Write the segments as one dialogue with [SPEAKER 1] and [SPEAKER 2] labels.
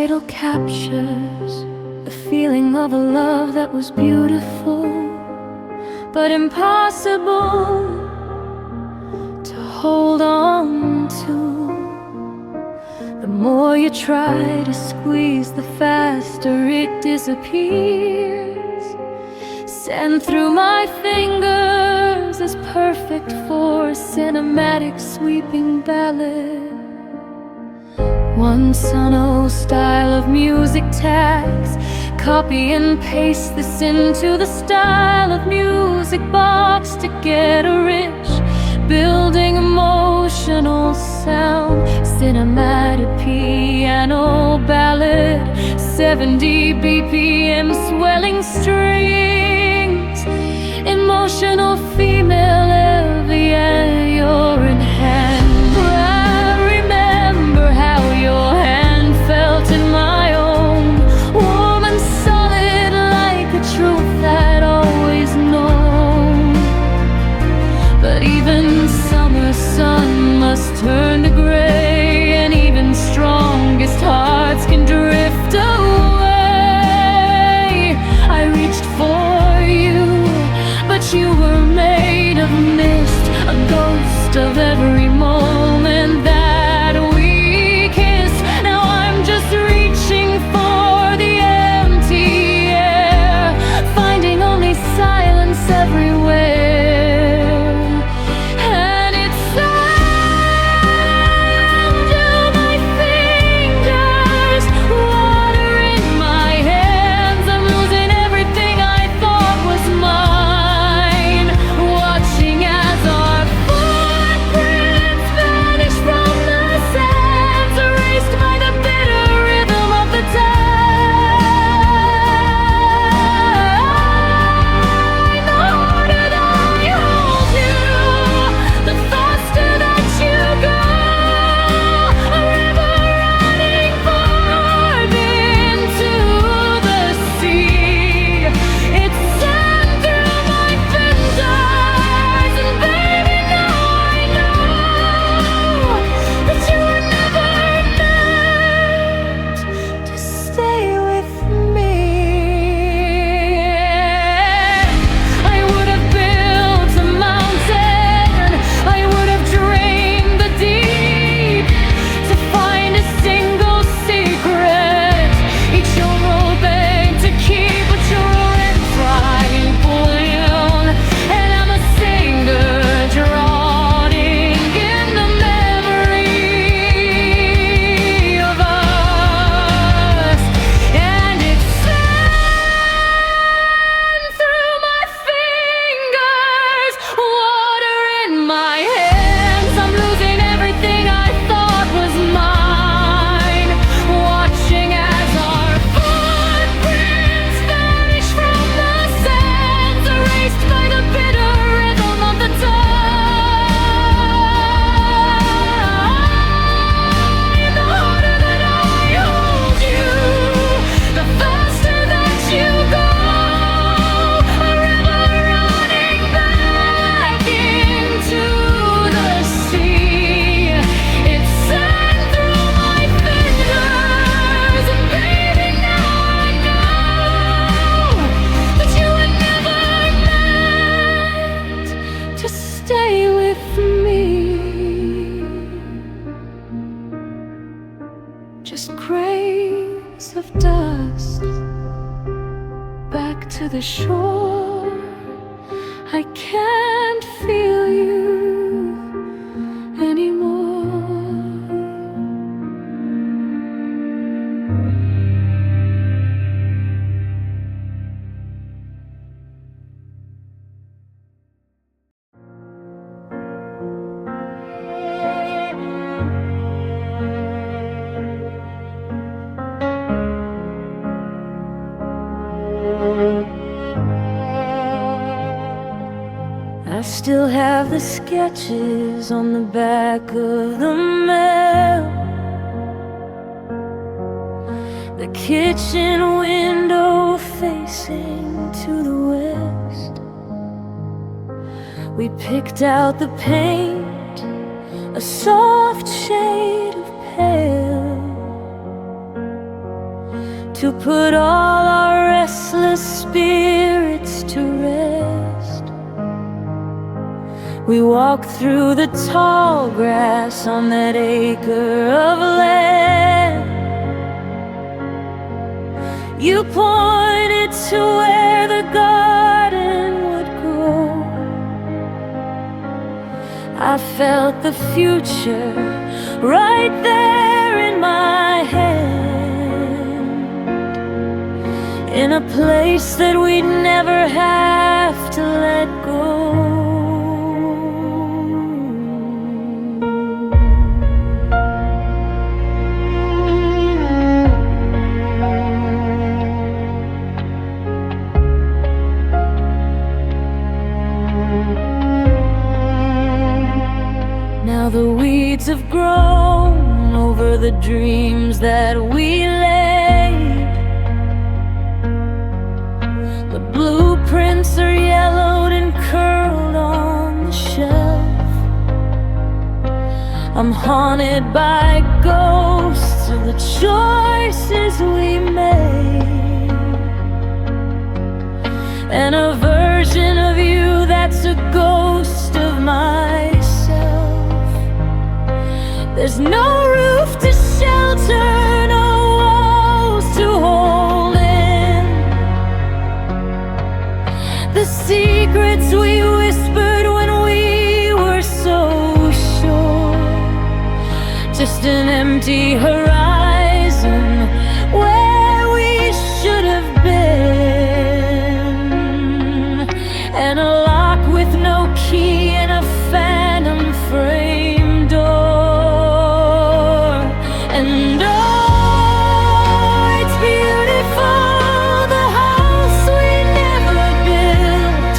[SPEAKER 1] recital captures the feeling of a love that was beautiful but impossible to hold on to. The more you try to squeeze, the faster it disappears. Sand through my fingers is perfect for a cinematic sweeping ballad. One sono style of music tags, copy and paste this into the style of music box to get a rich, building emotional sound. Cinematic piano ballad, 70 BPM swelling strings, emotional female Elvia, you're in hand. I remember how your hand felt in my own, warm and solid like a truth I'd always known. But even summer sun must turn to gray, and even strongest hearts can drift away. I reached for you, but you were made of mist, a ghost of every moment that we kissed. Now I'm just reaching for the empty air, finding only silence everywhere. And it's sand through my fingers, water in my hands. I'm losing everything I thought was mine, watching as our footprints vanish from the sands, erased by the bitter rhythm of the tide. The harder that I hold you, the faster that you go, a river running forth into the sea. It's sand through my fingers, and baby, now I know that you were never meant to stay with me. I would have built a mountain, I would have drained the deep to find a single secret. Each euro begged to keep, but you're already flying balloon. And I'm a singer drowning in the memory of us. And it's sand through my fingers, water in my hands. I'm losing everything I thought was mine, watching as our footprints vanish from the sands, erased by the bitter rhythm of the tide. The harder that I hold you, the faster that you go, a river running back into the sea. It's sand through my fingers, and baby, now I know that you were never meant to stay with me. Just grains of dust back to the shore. I can't feel you anymore. I still have the sketches on the back of the mail, the kitchen window facing to the west. We picked out the paint, a soft shade of pale. to put all our restless spirits to rest. We walked through the tall grass on that acre of land. You pointed to where the garden would grow. I felt the future right there in my hand, in a place that we'd never have to let go. Now the weeds have grown over the dreams that we laid. The blueprints are yellowed and curled on the shelf. I'm haunted by ghosts of the choices we made, and a version of you that's a ghost of myself. There's no roof to shelter, no walls to hold in. The secrets we whispered when we were so sure, just an empty horizon where we should have been, and a lock with no key and a phantom frame door. And oh, it's beautiful, the house we never built,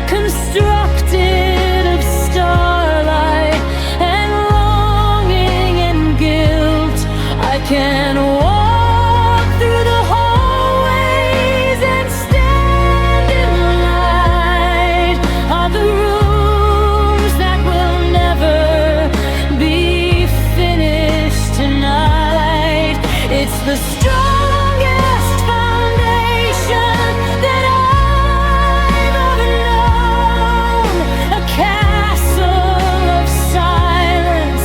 [SPEAKER 1] constructed of starlight and longing and guilt. I can walk through the hallways and stand in the light of the rooms that will never be finished tonight. It's the strongest foundation that I've ever known. A castle of silence,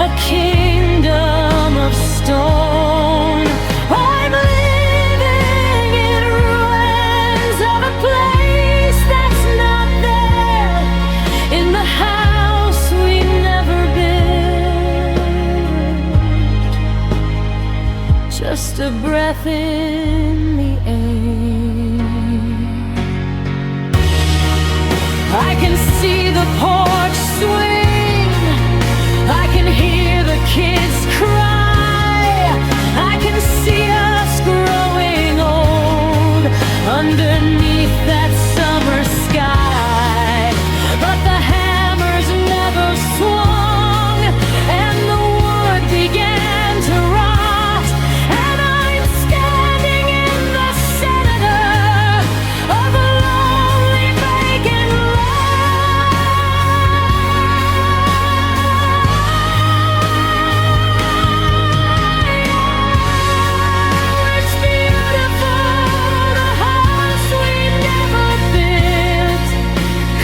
[SPEAKER 1] a kingdom of stone. I'm living in ruins of a place that's not there, in the house we never built, just a breath in the air. I can see the porch swing, I can hear the kids cry, I can see us growing old underneath that summer sky. But the hammers never swung, and the wood began to rot, and I'm standing in the center of a lonely vacant lot. It's beautiful, the house we never built,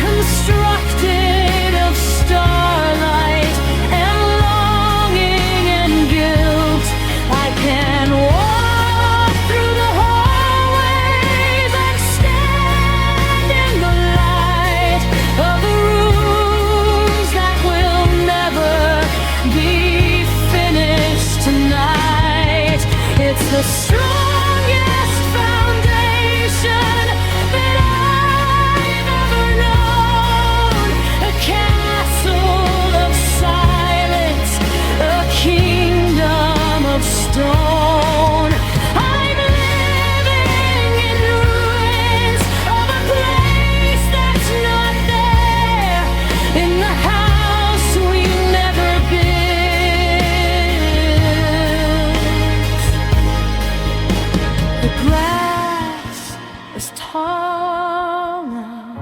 [SPEAKER 1] constructed of starlight and longing and guilt. I can walk through the hallways and stand in the light of the rooms that will never be finished tonight. It's the strongest foundation that I've ever known. A castle of silence, a kingdom of stone. I'm living in ruins of a place that's not there, in the house we never built. The grass is tall now,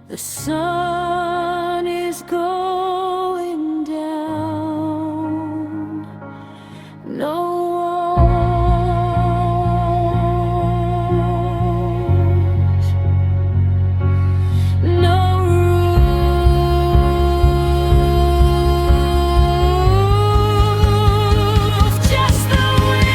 [SPEAKER 1] the sun is going down, no walls, no roof, just the wind.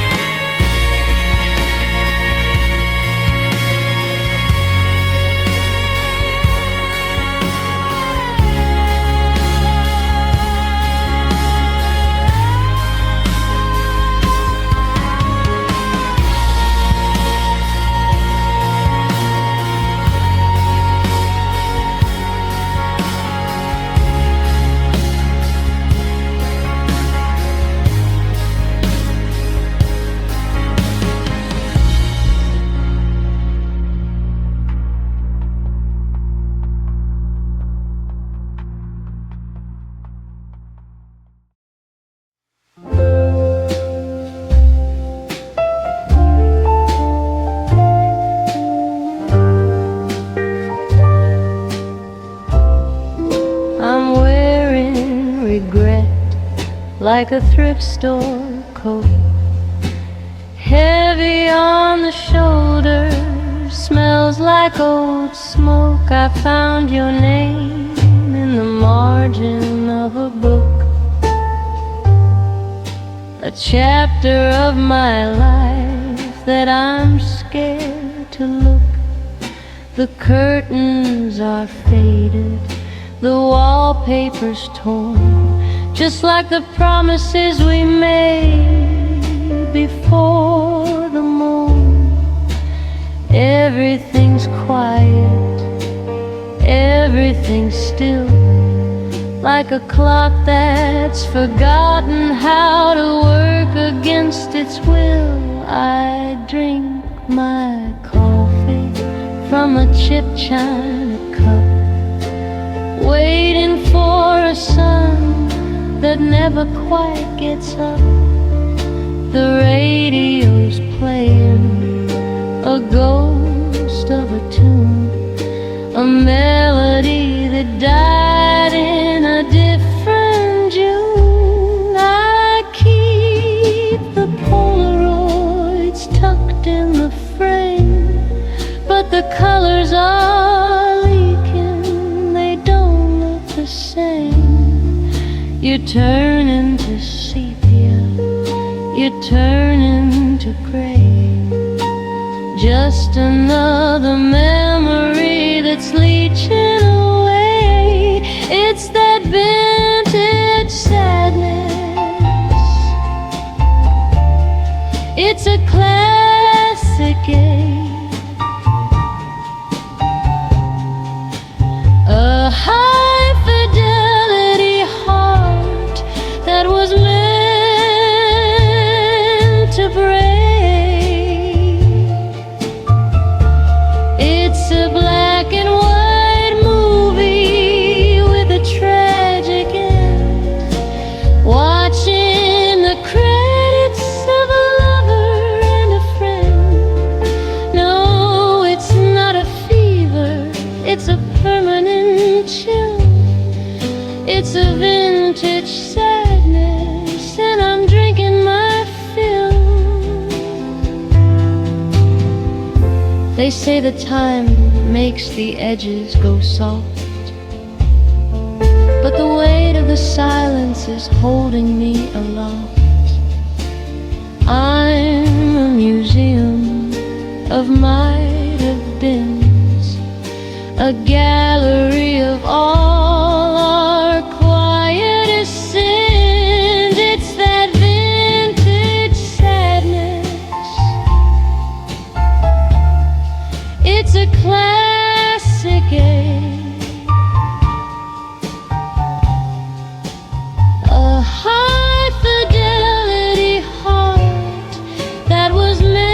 [SPEAKER 1] I'm wearing regret like a thrift store coat, heavy on the shoulders, smells like old smoke. I found your name in the margin of a book, a chapter of my life that I'm scared to look. The curtains are faded, the wallpaper's torn, just like the promises we made before the morn. Everything's quiet, everything's still, like a clock that's forgotten how to work against its will. I drink my coffee from a chip china cup, waiting for a sun that never quite gets up. The radio's playing a ghost of a tune, a melody that died in a different June. I keep the Polaroids tucked in the frame, but the colors are leaking, they don't look the same. You turn into sepia, you turn into gray, just another memory that's leaching away. It's that vintage sadness, it's a classic ache, a high fidelity heart that was meant to break. It's a black and white movie with a tragic end, watching the credits of a lover and a friend. No, it's not a fever, it's a permanent chill. It's a vintage sadness, and I'm drinking my fill. They say the time makes the edges go soft, but the weight of the silence is holding me aloft. I'm a museum of might have beens, a gallery of all our quietest sins. It's that vintage sadness, it's a classic ache, a high fidelity heart that was meant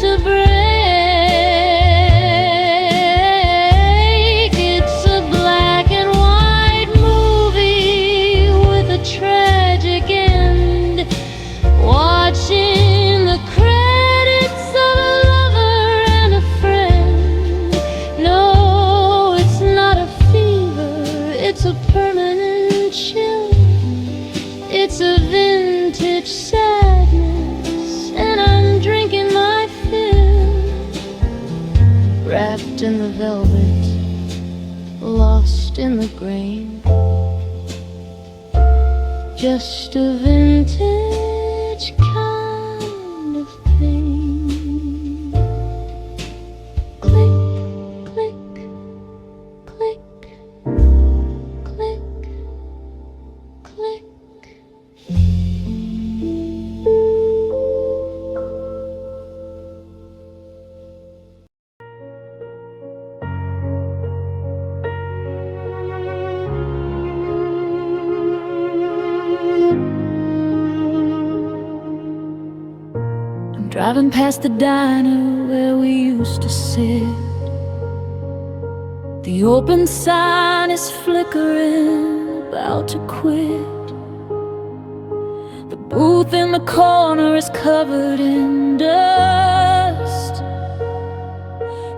[SPEAKER 1] to break. vintage sadness, and I'm drinking my fill, wrapped in the velvet, lost in the grain. Just a vintage kind of pain. Click, click, click, click, click. Driving past the diner where we used to sit. The open sign is flickering, about to quit. The booth in the corner is covered in dust,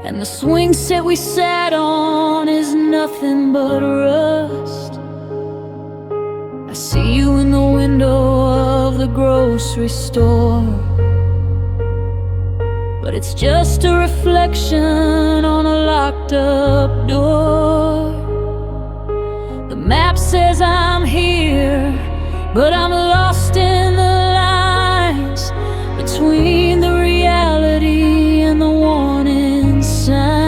[SPEAKER 1] and the swing set we sat on is nothing but rust. I see you in the window of the grocery store, but it's just a reflection on a locked up door. The map says I'm here, but I'm lost in the lines between the reality and the warning signs.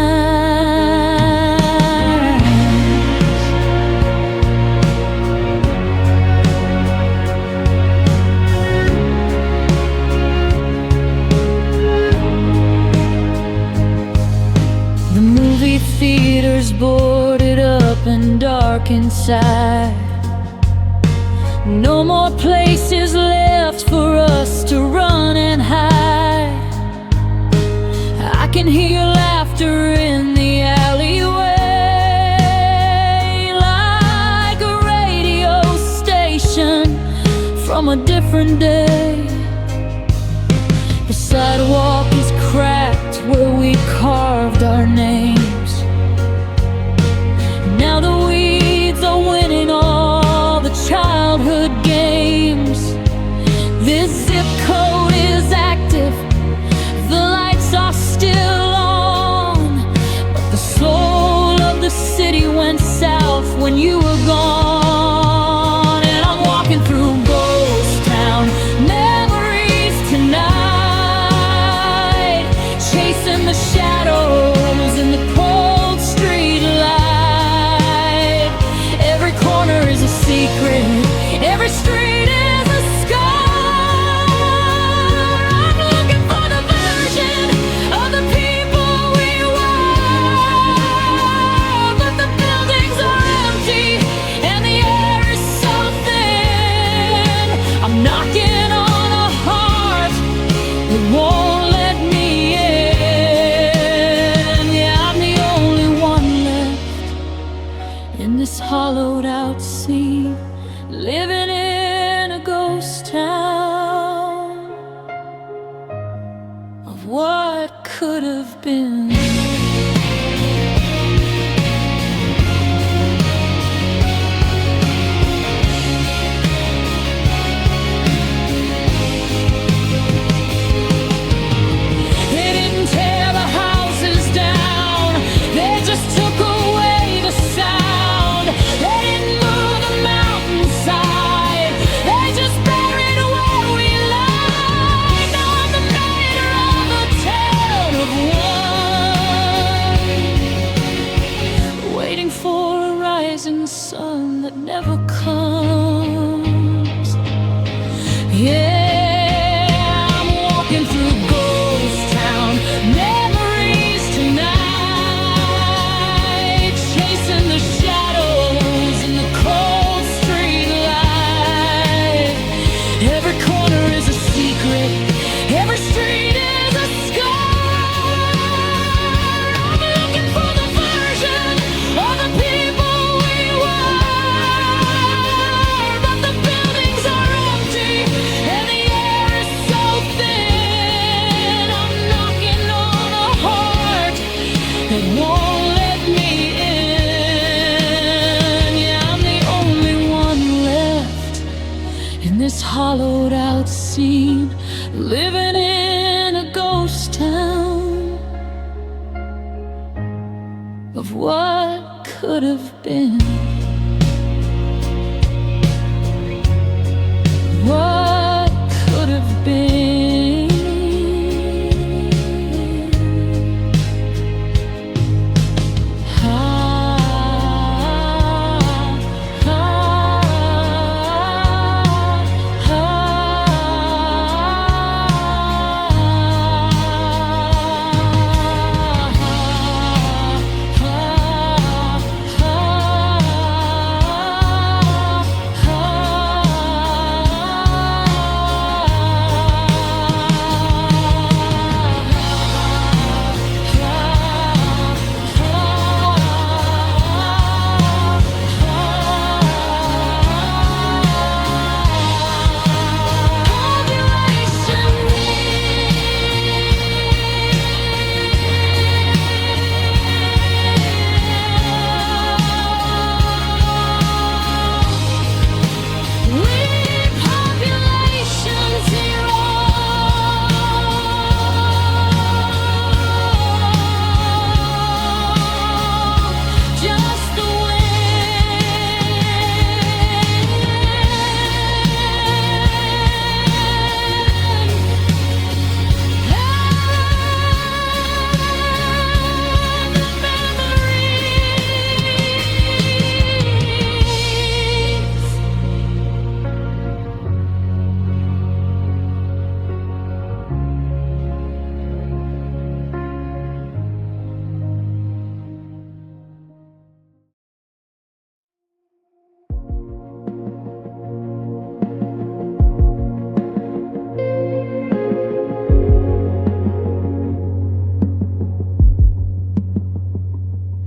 [SPEAKER 1] Theater's boarded up and dark inside. No more places left for us to run and hide. I can hear laughter in the alleyway, like a radio station from a different day. The sidewalk is cracked where we carved our names. Now the weeds are winning all the childhood games. This zip code is active, the lights are still on, but the soul of the city went south when you were gone. And I'm walking through ghost town, memories tonight, chasing the shadows in the cold street light. Is a secret, every street is a scar. I'm looking for the version of the people we were, but the buildings are empty and the air is so thin. I'm knocking on a heart that won't let me in. Yeah, I'm the only one left in this hollowed out sea, living in a ghost town of what could have been. They didn't tear the houses down, they just took away the sound. They didn't move the mountainside, they just buried where we lie. Now I'm the narrator of a tale of one, waiting for a rising sun that never comes. Yeah, I'm walking through ghost town, memories tonight, chasing the shadows in the cold street light. Every corner is a secret, every street is a scar. I'm looking for the version of the people we were, but the buildings are empty and hollowed out scene, living in a ghost town of what could have been. What could have been.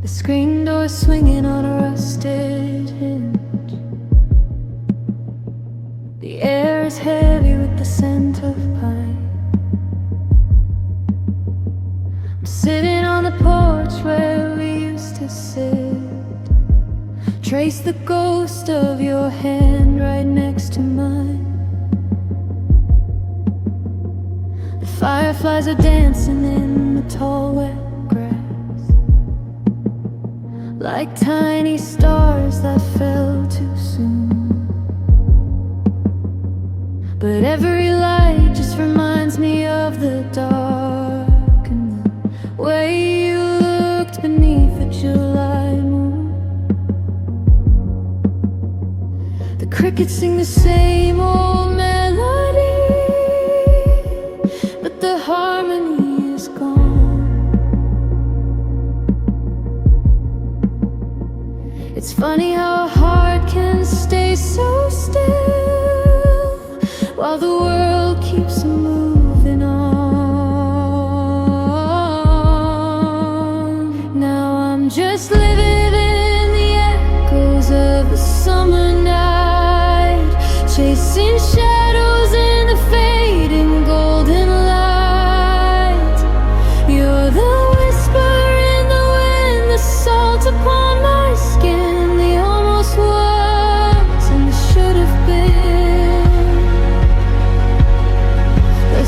[SPEAKER 1] The screen door swinging on a rusted hinge. The air is heavy with the scent of pine. I'm sitting on the porch where we used to sit. Trace the ghost of your hand right next to mine. The fireflies are dancing in the tall wet grass, like tiny stars that fell too soon. But every light just reminds me of the dark and the way you looked beneath the July moon. The crickets sing the same old melody, but the harmony is gone. It's funny how a heart can stay so still while the world keeps moving on. Now I'm just living in the echoes of the summer night, chasing shadows in the fading golden light. You're the whisper in the wind, the salt upon my skin, the almost was and the should have been, the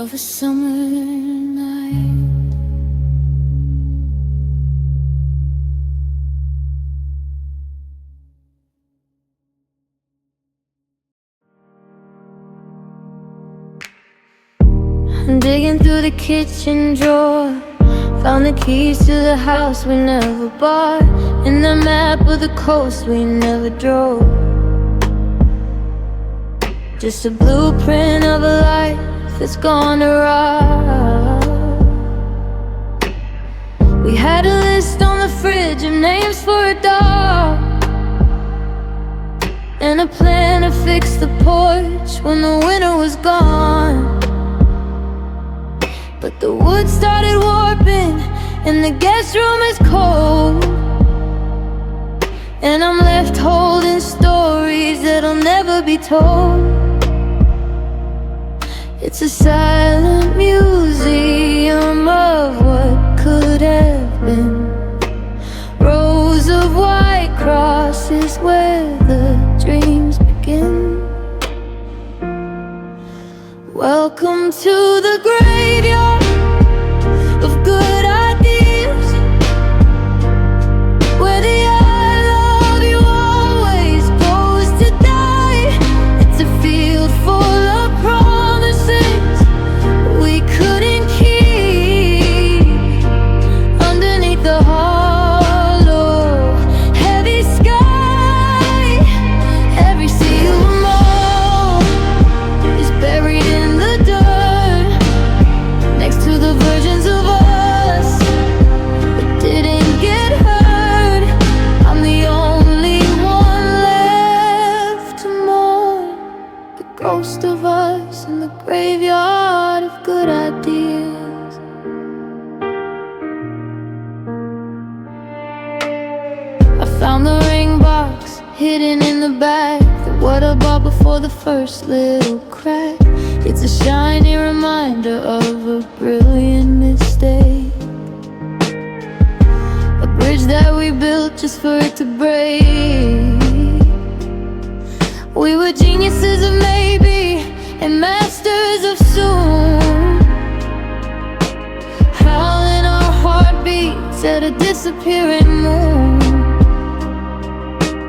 [SPEAKER 1] of a summer night. I'm digging through the kitchen drawer, found the keys to the house we never bought, and the map of the coast we never drove. Just a blueprint of a life that's gone awry. We had a list on the fridge of names for a dog, and a plan to fix the porch when the winter was gone. But the wood started warping and the guest room is cold, and I'm left holding stories that'll never be told. It's a silent museum of what could have been, rows of white crosses where the dreams begin. Welcome to the graveyard of good ideas, where the I love you always goes to die. It's a field full of promises we couldn't keep, underneath the hollow, heavy sky. Every seal mold is buried in the dirt, next to the versions of us that didn't get hurt. I'm the only one left to mourn, the ghost of us in the graveyard of good ideas. I found the ring box hidden in the back, the what I bought before the first little crack. It's a shiny reminder of a brilliant mistake, a bridge that we built just for it to break. We were geniuses of maybe and masters of soon, howling our heartbeats at a disappearing moon.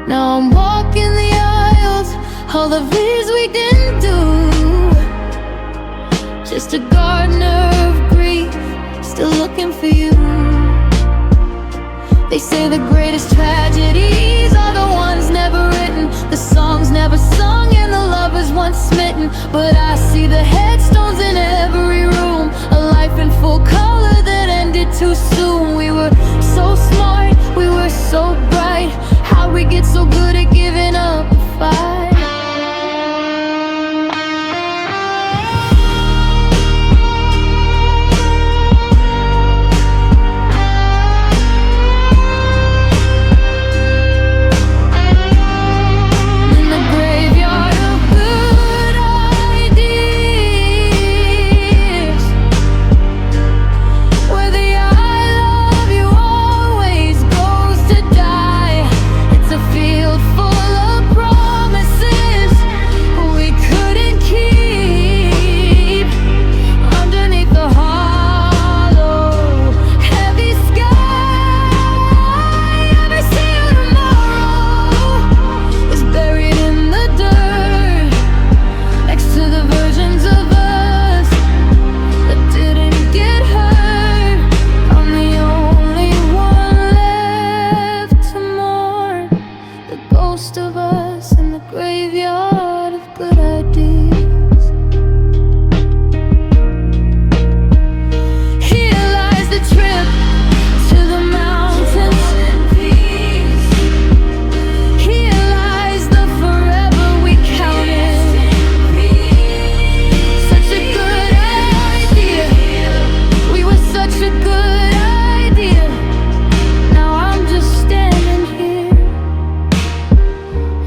[SPEAKER 1] Now I'm walking the aisles, all the things we didn't do, just a gardener of grief, still looking for you. They say the greatest tragedies are the ones never written, the songs never sung, and the lovers once smitten. But I see the headstones in every room, a life in full color that ended too soon. We were so smart, we were so bright, how'd we get so good at giving up a fight?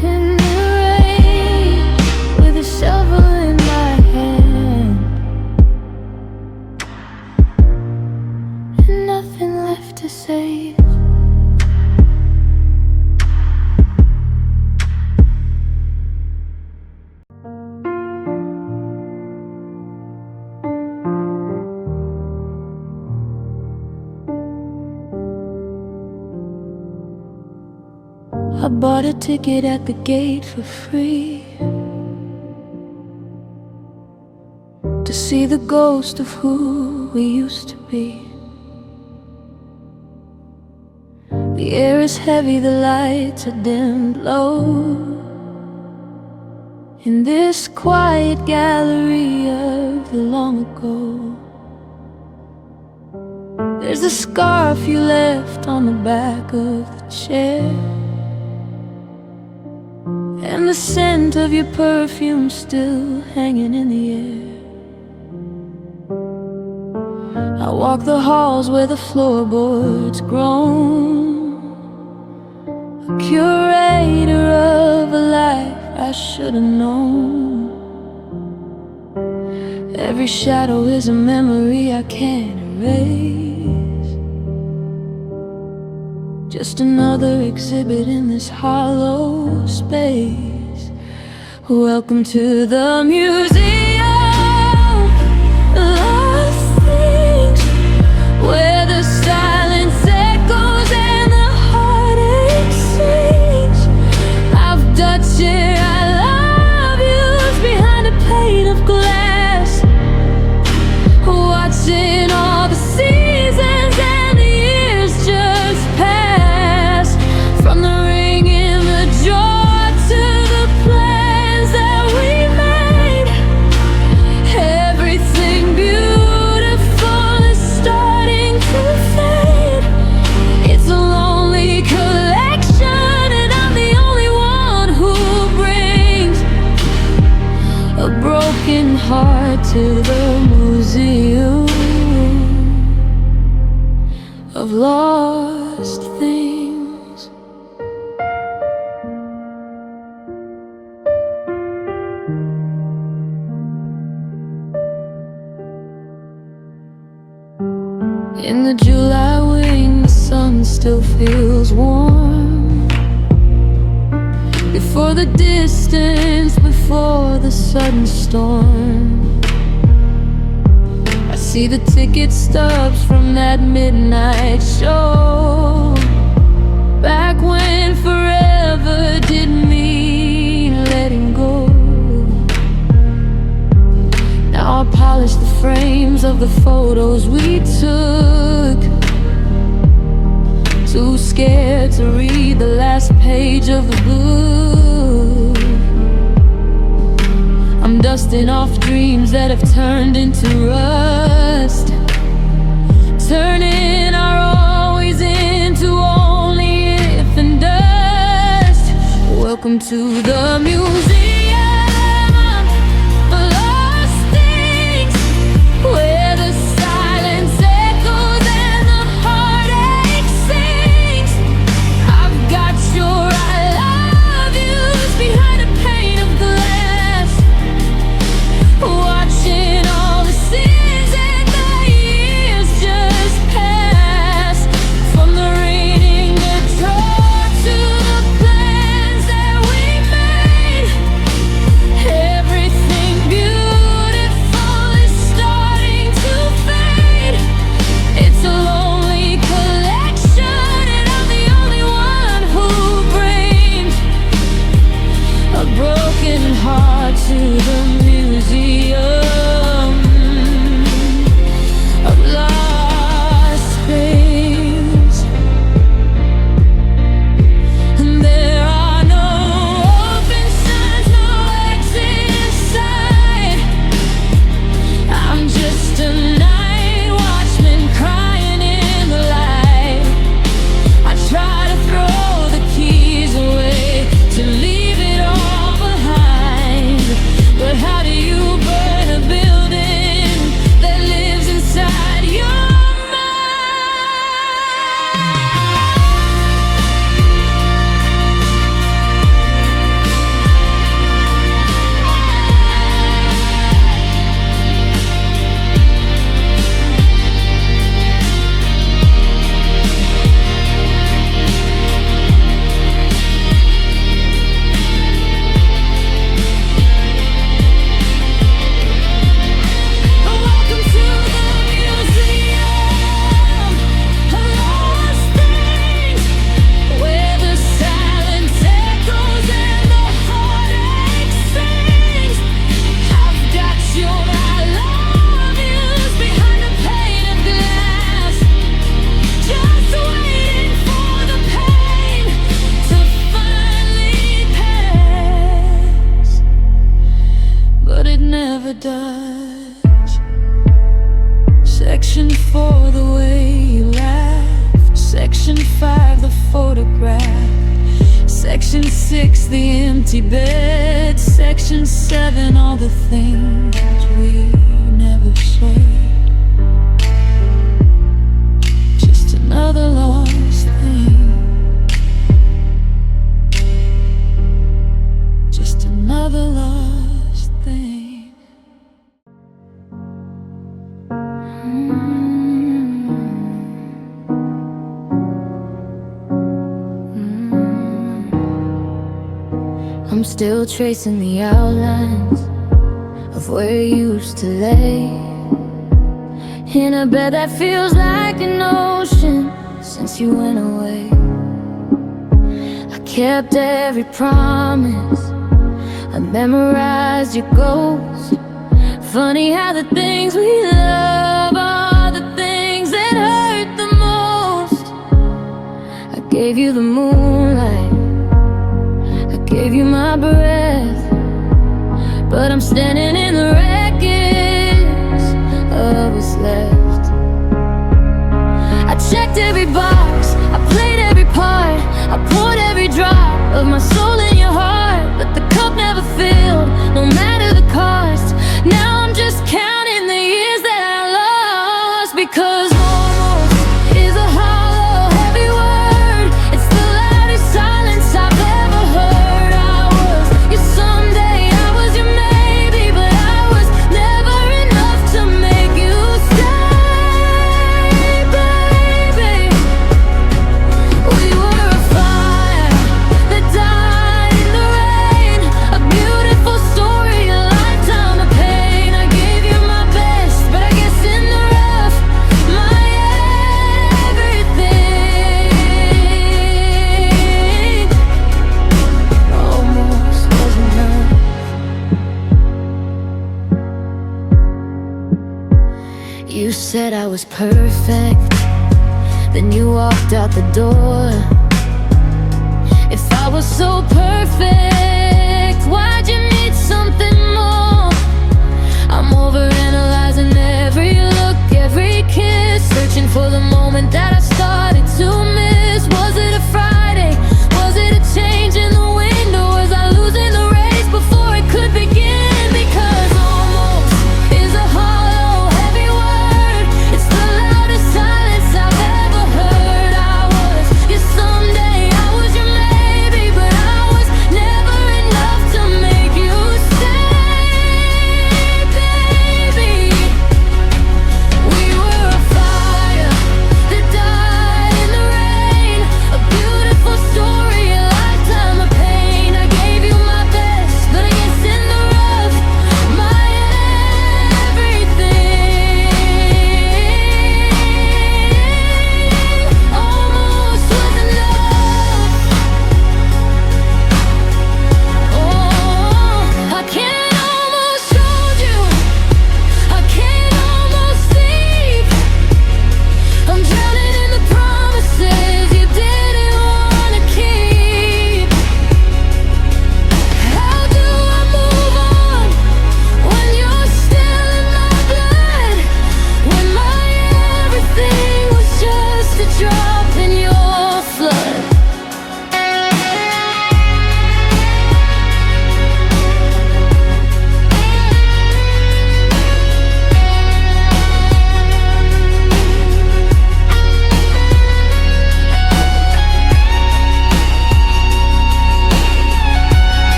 [SPEAKER 1] In the rain I bought a ticket at the gate for free to see the ghost of who we used to be. The air is heavy, the lights are dimmed low in this quiet gallery of the long ago. There's a scarf you left on the back of the chair, and the scent of your perfume still hanging in the air. I walk the halls where the floorboards groan, a curator of a life I should have known. Every shadow is a memory I can't erase, just another exhibit in this hollow space. Welcome to the museum, lost things, where the silence echoes and the heartache sings. I've touched it, I love yous behind a pane of glass, watching all the seasons and the years just pass. From the ring in the drawer to the plans that we made, everything beautiful is starting to fade. It's a lonely collection, and I'm the only one who brings a broken heart to the museum of lost things. In the July wind, the sun still feels warm before the distance, before the sudden storm. I see the ticket stubs from that midnight show, back when forever didn't mean letting go. Now I polish the frames of the photos we took, too scared to read the last page of the book. I'm dusting off dreams that have turned into rust, turning our always into only if and dust. Welcome to the museum of lost things, where the silence echoes and the heartache sings. I've got your I love yous behind a pane of glass, watching all the sins and the years just pass. From the reading the drawer to the plans that we made, empty bed, section 7, all the things we never shared. Just another lost thing. Just another lost thing. I'm still tracing the outlines of where you used to lay, in a bed that feels like an ocean since you went away. I kept every promise, I memorized your goals. Funny how the things we love are the things that hurt the most. I gave you the moonlight, gave you my breath, but I'm standing in the wreckage of what's left. I checked every box, I played every part, I poured every drop of my soul in your heart, but the cup never filled, no matter the cost. Now I'm just counting the years that I lost, because almost is a hollow, heavy word. It's the loudest silence I've ever heard. Someday I was your maybe, but I was never enough to make you stay, baby. We were a fire that died in the rain, a beautiful story, a lifetime of pain. I gave you my best, but I guess in the rough, my everything almost wasn't enough. You said I was perfect, then you walked out the door. If I was so perfect, why'd you need something more? I'm overanalyzing every look, every kiss, searching for the moment that I started to miss. Was it a Friday? Was it a change in the wind? Or was I losing the race before it could begin? Because almost is a hollow, heavy word. It's the loudest silence I've ever heard. I was your someday, I was your maybe, but I was never enough to make you stay, baby. We were a fire that died in the rain, a beautiful story, a lifetime of pain. I gave you my best, but I guess in the rough, my everything almost was enough. Oh, I can't almost hold you, I can't almost sleep. I'm drowning in the promises you didn't want to keep. How do I move on when you're still in my blood? When my everything was just a drop in your flood.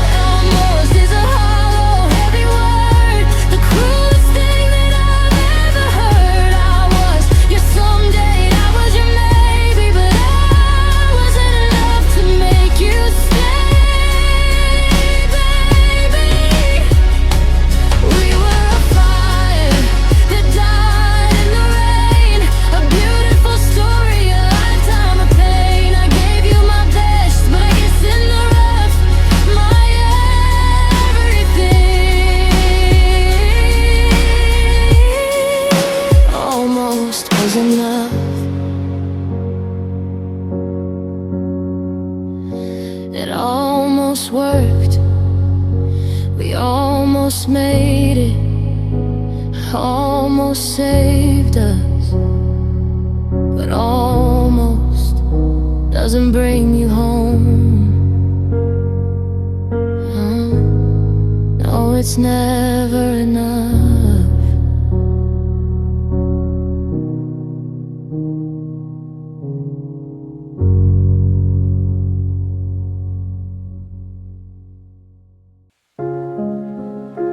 [SPEAKER 1] Almost is a hollow, heavy word, the cruelest thing that I've ever heard. I was your someday, I was your maybe, but I wasn't enough to make you stay, baby. We were a fire that died in the rain, a beautiful story, a lifetime of pain. I gave you my best, but I guess in the rough, my everything almost was enough. It almost worked, we almost made it, almost saved us, but almost doesn't bring you home. it's never enough.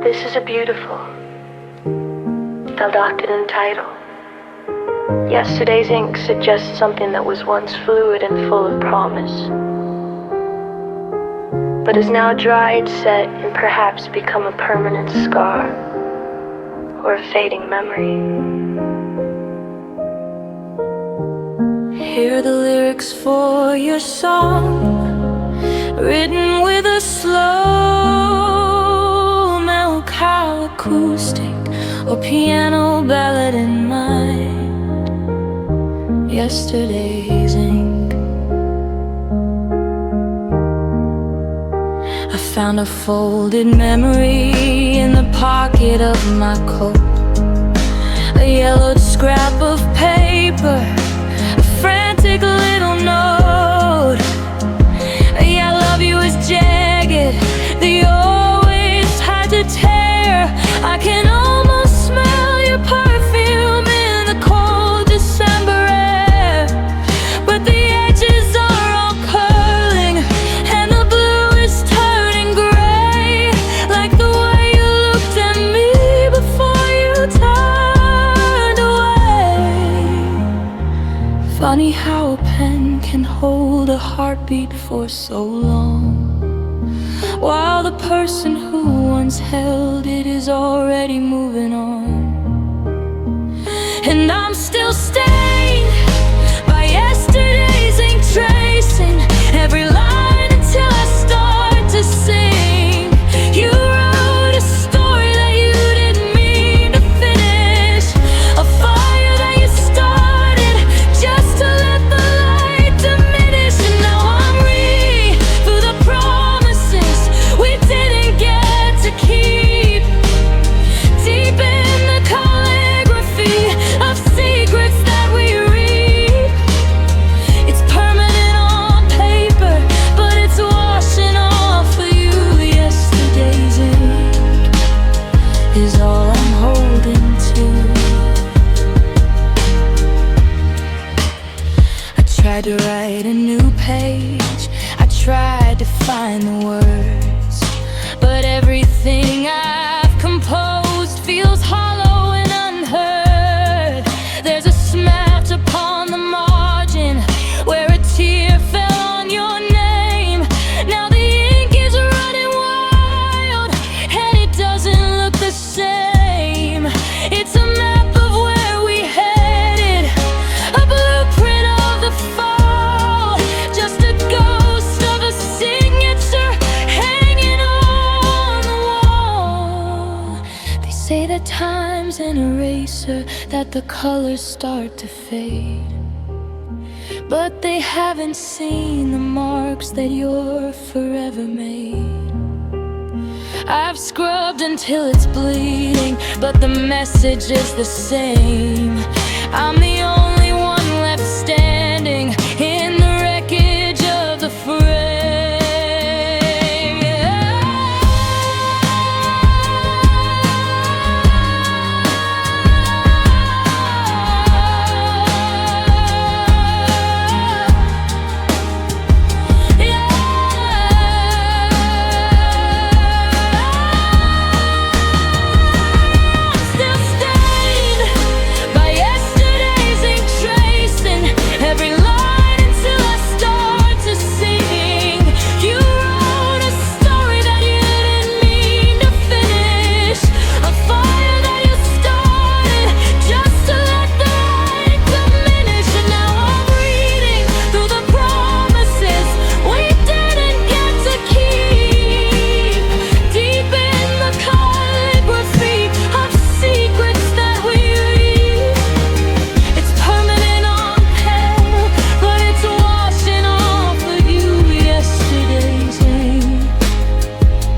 [SPEAKER 2] This is a beautiful, Feldoctaton title. Yesterday's ink suggests something that was once fluid and full of promise, but is now dried, set, and perhaps become a permanent scar or a fading memory.
[SPEAKER 1] Hear the lyrics for your song, written with a slow melancholy acoustic or piano ballad in mind. Yesterday's ink. I found a folded memory in the pocket of my coat, a yellowed scrap of paper, a frantic little note. Yeah, I love you is jagged, the always had to tear. I can almost smell your perfume in the cold December air, but the edges are all curling and the blue is turning gray, like the way you looked at me before you turned away. Funny how a pen can hold a heartbeat for so long, while the person who once held it is already moving on. And I'm still stained by yesterday's ink, tracing every line until I start to sing. You wrote a story that you didn't mean to finish, a fire that you started just to let the light diminish. And now I'm reading through the promises we didn't get to keep, deep in the calligraphy of secrets that we read. It's permanent on paper, but it's washing off for you. Yesterday's ink is all I'm holding to. I tried to write a new page, I tried to find the words, but everything I've composed feels hollow and unheard. There's a smudge upon the margin where a tear fell on your name. Now the ink is running wild and it doesn't look the same. It's a map of where we headed, a blueprint of the fall, just a ghost of a signature hanging on the wall. They say that time's an eraser, that the colors start to fade, but they haven't seen the marks that you're forever made. I've scrubbed until it's bleeding, but the message is the same. I'm the only one left standing in the wreckage of the frame. Still stained by yesterday's ink, tracing every line until I start to sing. You wrote a story that you didn't mean to finish, a fire that you started just to let the light diminish. And now I'm reading through the promises we didn't get to keep, deep in the calligraphy of secrets that we read. It's permanent on pen, but it's washing off of you. Yesterday's ink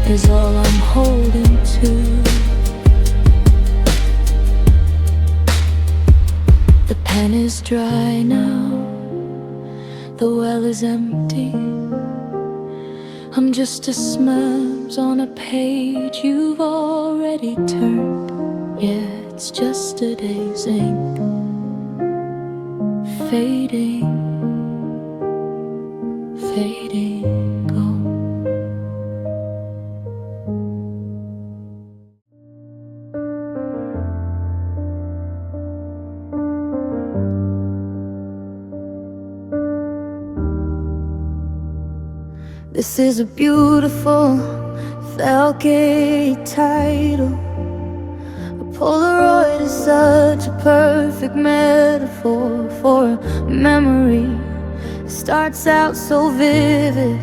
[SPEAKER 1] is all I'm holding to. The pen is dry now, the well is empty. I'm just a smudge names on a page you've already turned. Yeah, it's just a day's ink fading, fading, gone. This is a beautiful Falcate title. A Polaroid is such a perfect metaphor for a memory. It starts out so vivid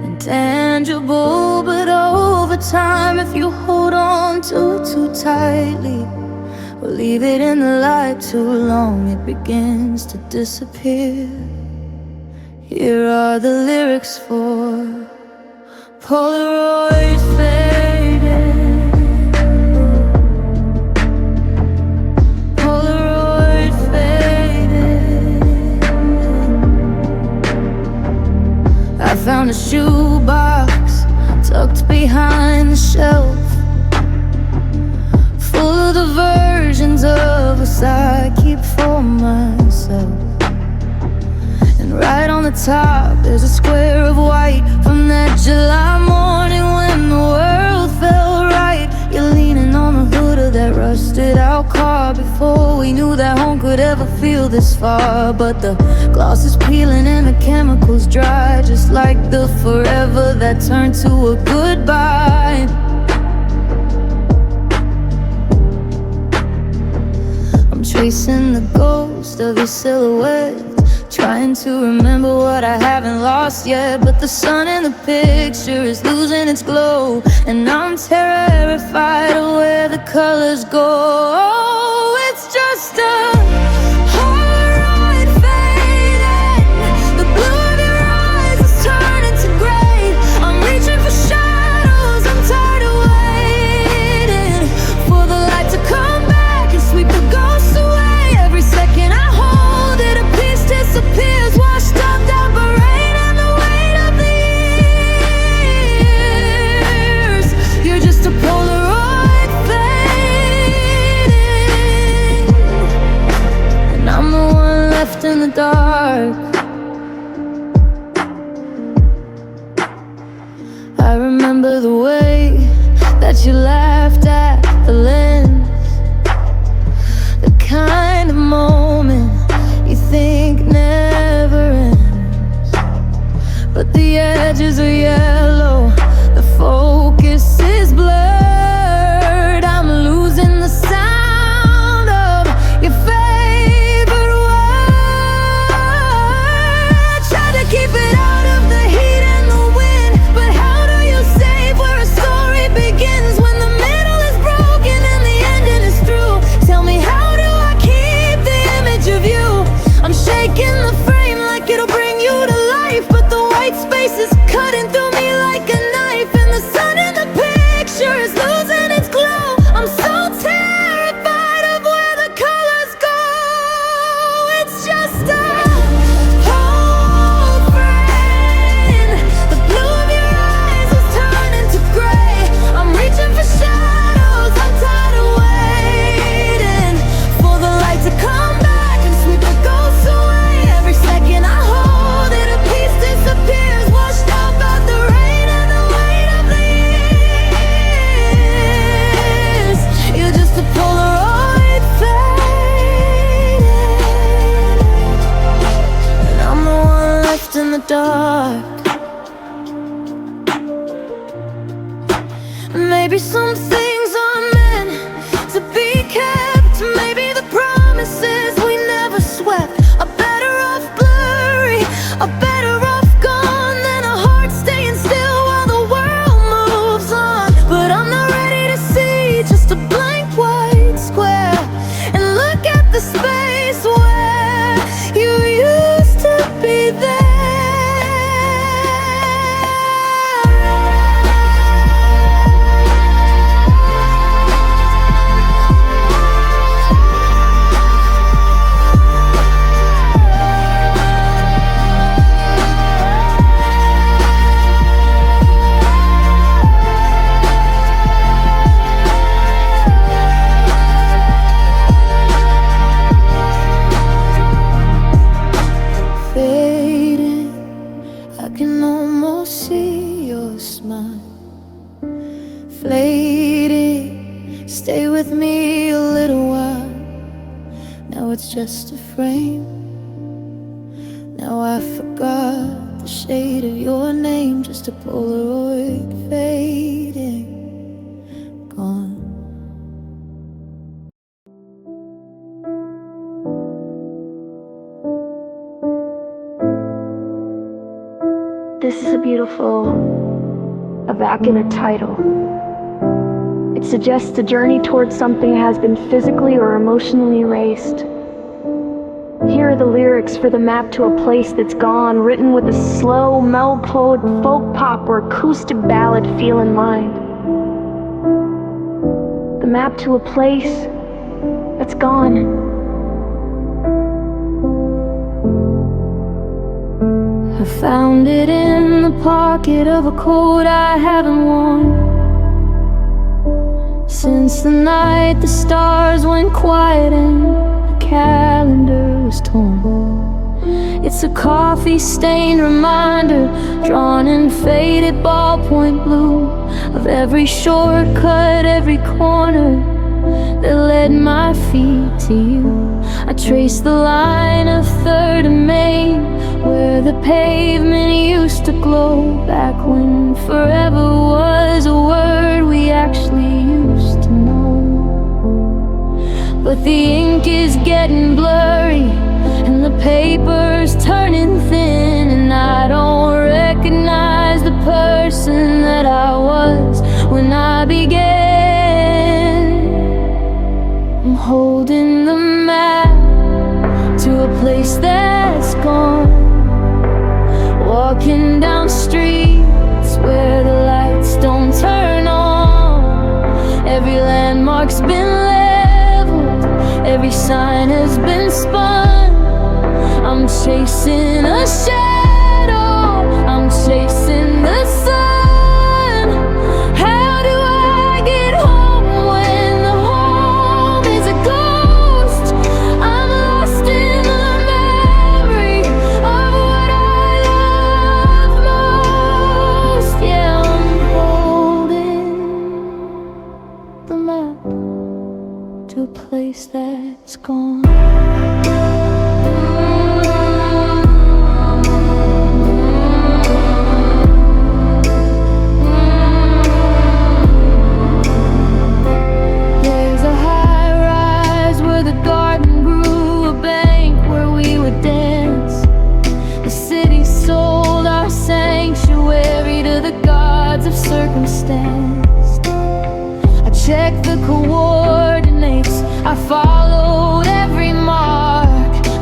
[SPEAKER 1] and tangible, but over time, if you hold on to it too tightly or leave it in the light too long, it begins to disappear. Here are the lyrics for Polaroid faded, Polaroid faded. I found a shoebox tucked behind the shelf, full of the versions of us I keep for myself. Right on the top, there's a square of white from that July morning when the world felt right. You're leaning on the hood of that rusted out car before we knew that home could ever feel this far. But the gloss is peeling and the chemicals dry, just like the forever that turned to a goodbye. I'm tracing the ghost of your silhouette, trying to remember what I haven't lost yet. But the sun in the picture is losing its glow, and I'm terrified of where the colors go. It's just a Polaroid fading. The blue of your eyes is turning to gray. I'm reaching for shadows, I'm tired of waiting for the light to come back and sweep the ghosts away. Every second I hold it, a piece disappears, washed up down by rain and the weight of the years. You're just a Polaroid fading, and I'm the one left in the dark. I remember the way that you laughed at the lens, the kind of moment you think never ends. But the edges are yellow, the focus is blurred. I'm losing the sound of your favorite word. Tried to keep it out of the heat and the wind, but how do you save where a story begins when the middle is broken and the ending is through? Tell me, how do I keep the image of you? I'm shaking the frame like it'll bring you to life, but the white space is cutting through me like a knife, and the sun in the picture is losing its glow. I'm so terrified of where the colors go. It's just a whole frame. The blue of your eyes is turning to gray. I'm reaching for shadows, I'm tired of waiting for the light to come back and sweep the ghosts away. Every second I hold it, a piece disappears, washed out by the rain and the weight of the years. You're just a Polaroid fading, and I'm the one left in the dark. Maybe some things are meant to be kept. Maybe the promises we never swept are better off blurry, are better off gone than a heart staying still while the world moves on. But I'm not ready to see just a blank white square and look at the space where you used to be there. smile. Faded, stay with me a little while. Now it's just a frame. Now I forgot the shade of your name. Just a Polaroid fading, gone.
[SPEAKER 2] This is a beautiful evacuate title. It suggests a journey towards something that has been physically or emotionally erased. Here are the lyrics for the map to a place that's gone, written with a slow, mellow folk pop or acoustic ballad feel in mind. The map to a place that's gone.
[SPEAKER 1] I found it in the pocket of a coat I haven't worn since the night the stars went quiet and the calendar was torn. It's a coffee-stained reminder, drawn in faded ballpoint blue, of every shortcut, every corner that led my feet to you. I traced the line of 3rd and Main, where the pavement used to glow, back when forever was a word we actually used to know. But the ink is getting blurry and the paper's turning thin, and I don't recognize the person that I was when I began. I'm holding the map to a place that's gone, walking down streets where the lights don't turn on. Every landmark's been leveled, every sign has been spun. I'm chasing a shadow, I'm chasing the sun. How do I get home when the home is a ghost? I'm lost in the memory of what I love most. Yeah, I'm holding the map to a place that's gone. There's a high rise where the garden grew, a bank where we would dance. The city sold our sanctuary to the gods of circumstance. I checked the coordinates, I followed every mark,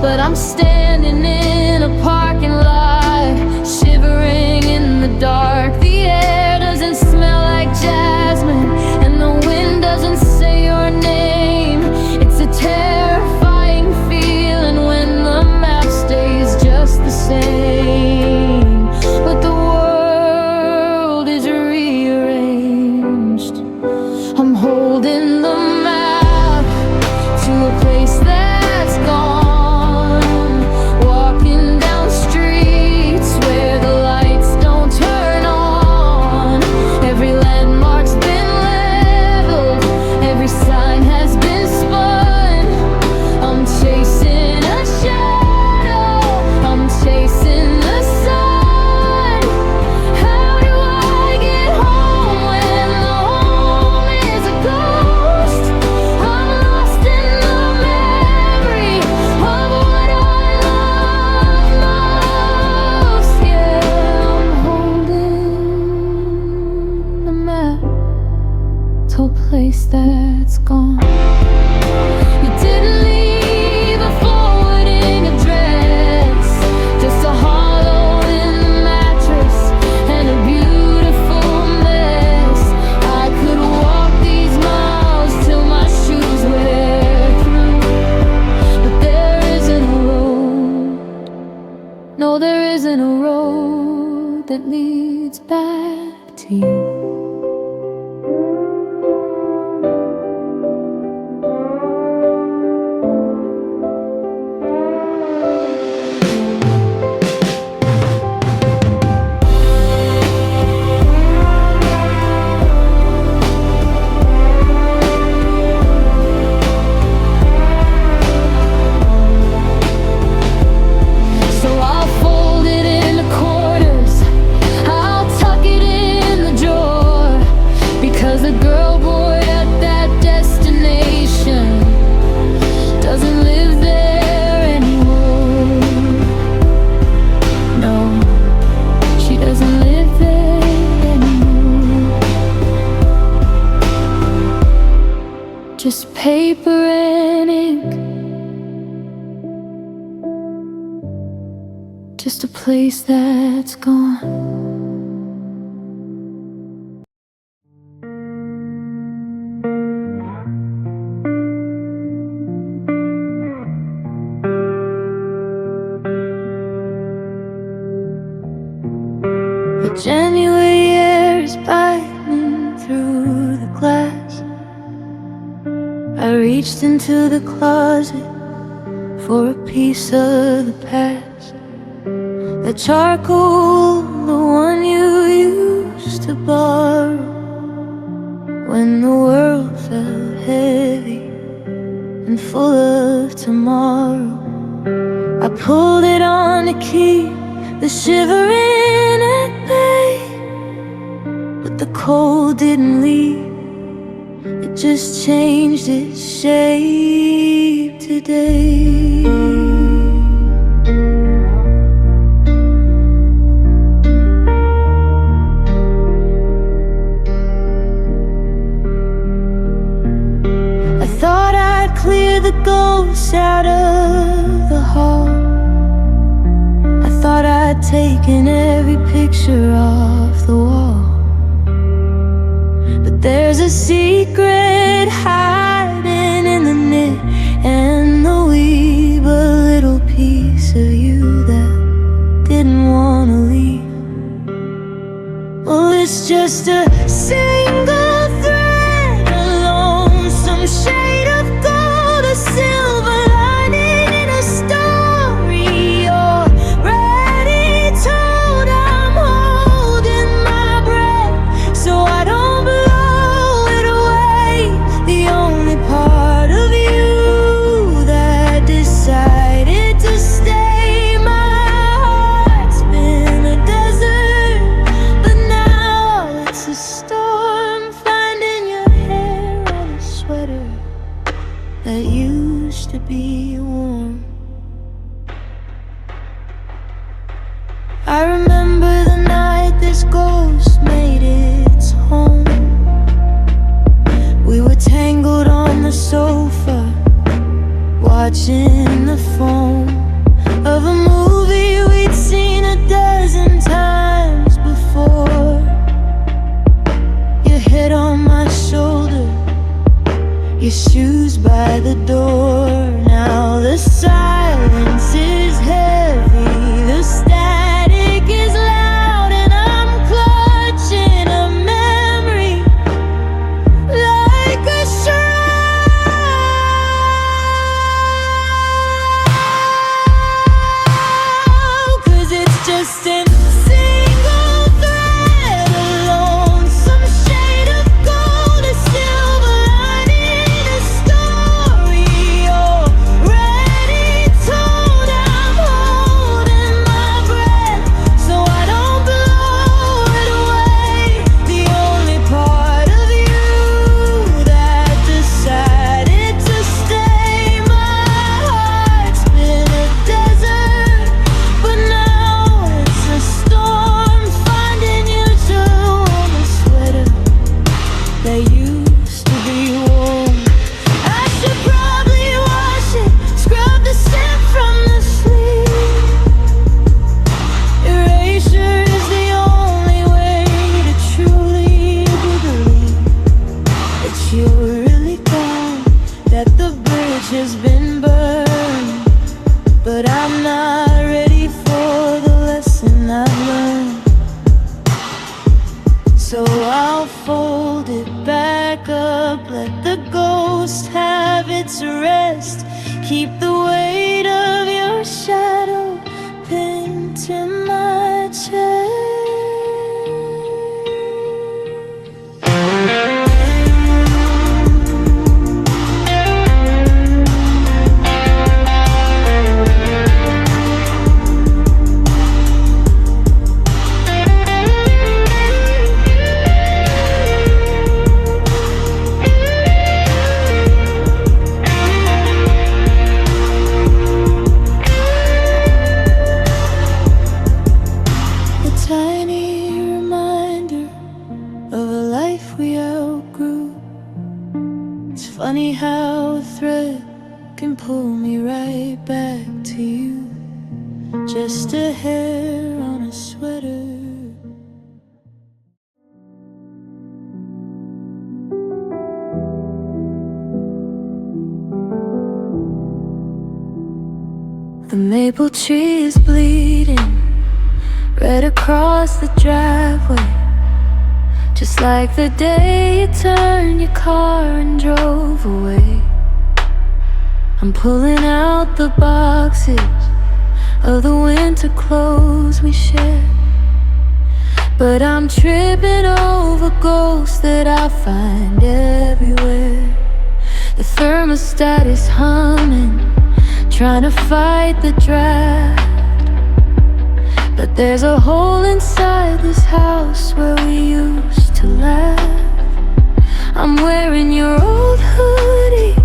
[SPEAKER 1] but I'm standing in a parking lot, shivering in the dark. The air doesn't smell like jasmine, and the wind doesn't say your name. It's a terrifying feeling when the map stays just the same, but the world is rearranged. I'm holding the map to a place that's gone, walking down streets where the lights don't turn on. Every landmark's been leveled, every sign has been spun. I'm chasing a shadow, I'm chasing the sun. How do I get home when the home is a ghost? I'm lost in the memory of what I love most. Yeah, I'm holding the map to a place that's gone. You didn't leave a forwarding address, just a hollow in the mattress and a beautiful mess. I could walk these miles till my shoes wear through, but there isn't a road. No, there isn't a road that leads back to you. just paper and ink, just a place that's gone. The January air is biting through the glass. I reached into the closet for a piece of the past. The charcoal, the one you used to borrow when the world felt heavy and full of tomorrow. I pulled it on to keep the shivering at bay, but the cold didn't leave, it just changed its shape today. I thought I'd clear the ghosts out of the hall. I thought I'd taken every picture off the wall, but there's a secret hiding in the knit and the wee but little piece of you that didn't want to leave. Well, it's just a single thread, a lonesome shade of gold, a silver lining in a story already told. I'm holding my breath so I don't blow it away. The only part of you that decided to stay. My heart's been a desert, but now it's a storm. Finding your hair on a sweater that used to be warm. I remember the night this ghost made its home. We were tangled on the sofa, watching the foam of a movie we'd seen a dozen times before. Your head on my shoulder, your shoes by the door. Now the silence is heavy, the static is loud, and I'm clutching a memory like a shroud. 'Cause it's just a single thread, a lonesome shade of gold, a silver lining in a story already told. I'm holding my breath so I don't blow it away. The only part of you that decided to stay. My heart's been a desert, but now it's a storm. Finding you to warm a sweater that used to be warm. I should probably wash it, scrub the scent from the sleeve. Erasure is the only way to truly believe that you're really gone, that the bridge has been burned. But I'm not ready for the lesson I've learned, so I'll fold it back up, let the ghost have its rest. Keep the weight of your shadow pinned to my chest. funny how a thread can pull me right back to you. Just a hair on a sweater. The maple tree is bleeding red across the driveway, just like the day you turned your car and drove away. I'm pulling out the boxes of the winter clothes we shared, but I'm tripping over ghosts that I find everywhere. The thermostat is humming, trying to fight the draft, but there's a hole inside this house where we used to laugh. I'm wearing your old hoodie,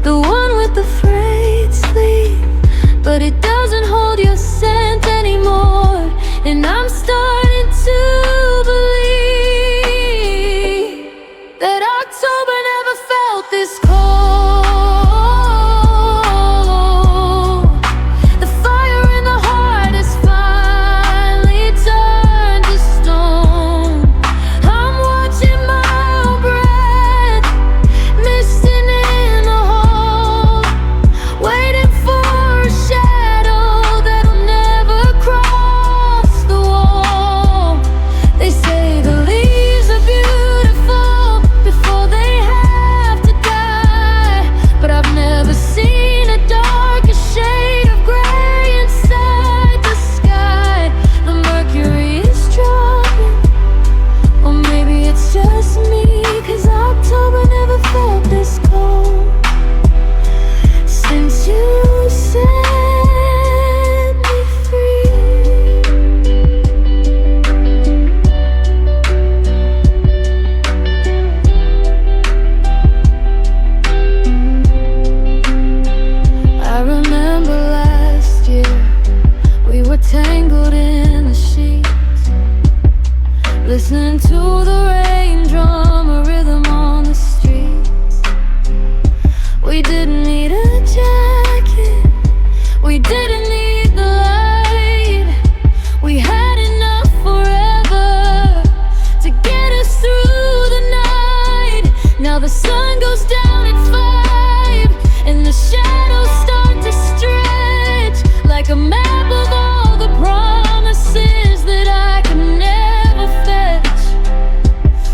[SPEAKER 1] the one with the frayed sleeve, but it doesn't hold your scent anymore, and I'm starting to believe that October never felt this cold. Tangled in the sheets, listening to the rain drum a rhythm on the streets. We didn't need a jacket, we didn't need the light. We had enough forever to get us through the night. Now the sun goes down at 5, and the shadows start to stretch like a map of all the promises that I could never fetch.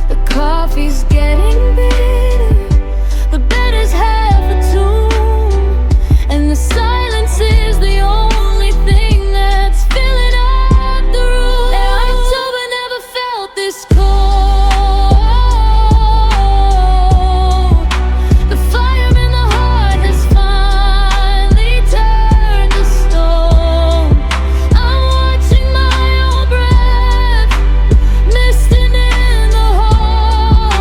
[SPEAKER 1] The coffee's getting bitter, the bed is half a tomb, and the silence is the only thing that's filling up the room. And October never felt this cold. The fire in the heart has finally turned to stone. I'm watching my own breath misting in the hall,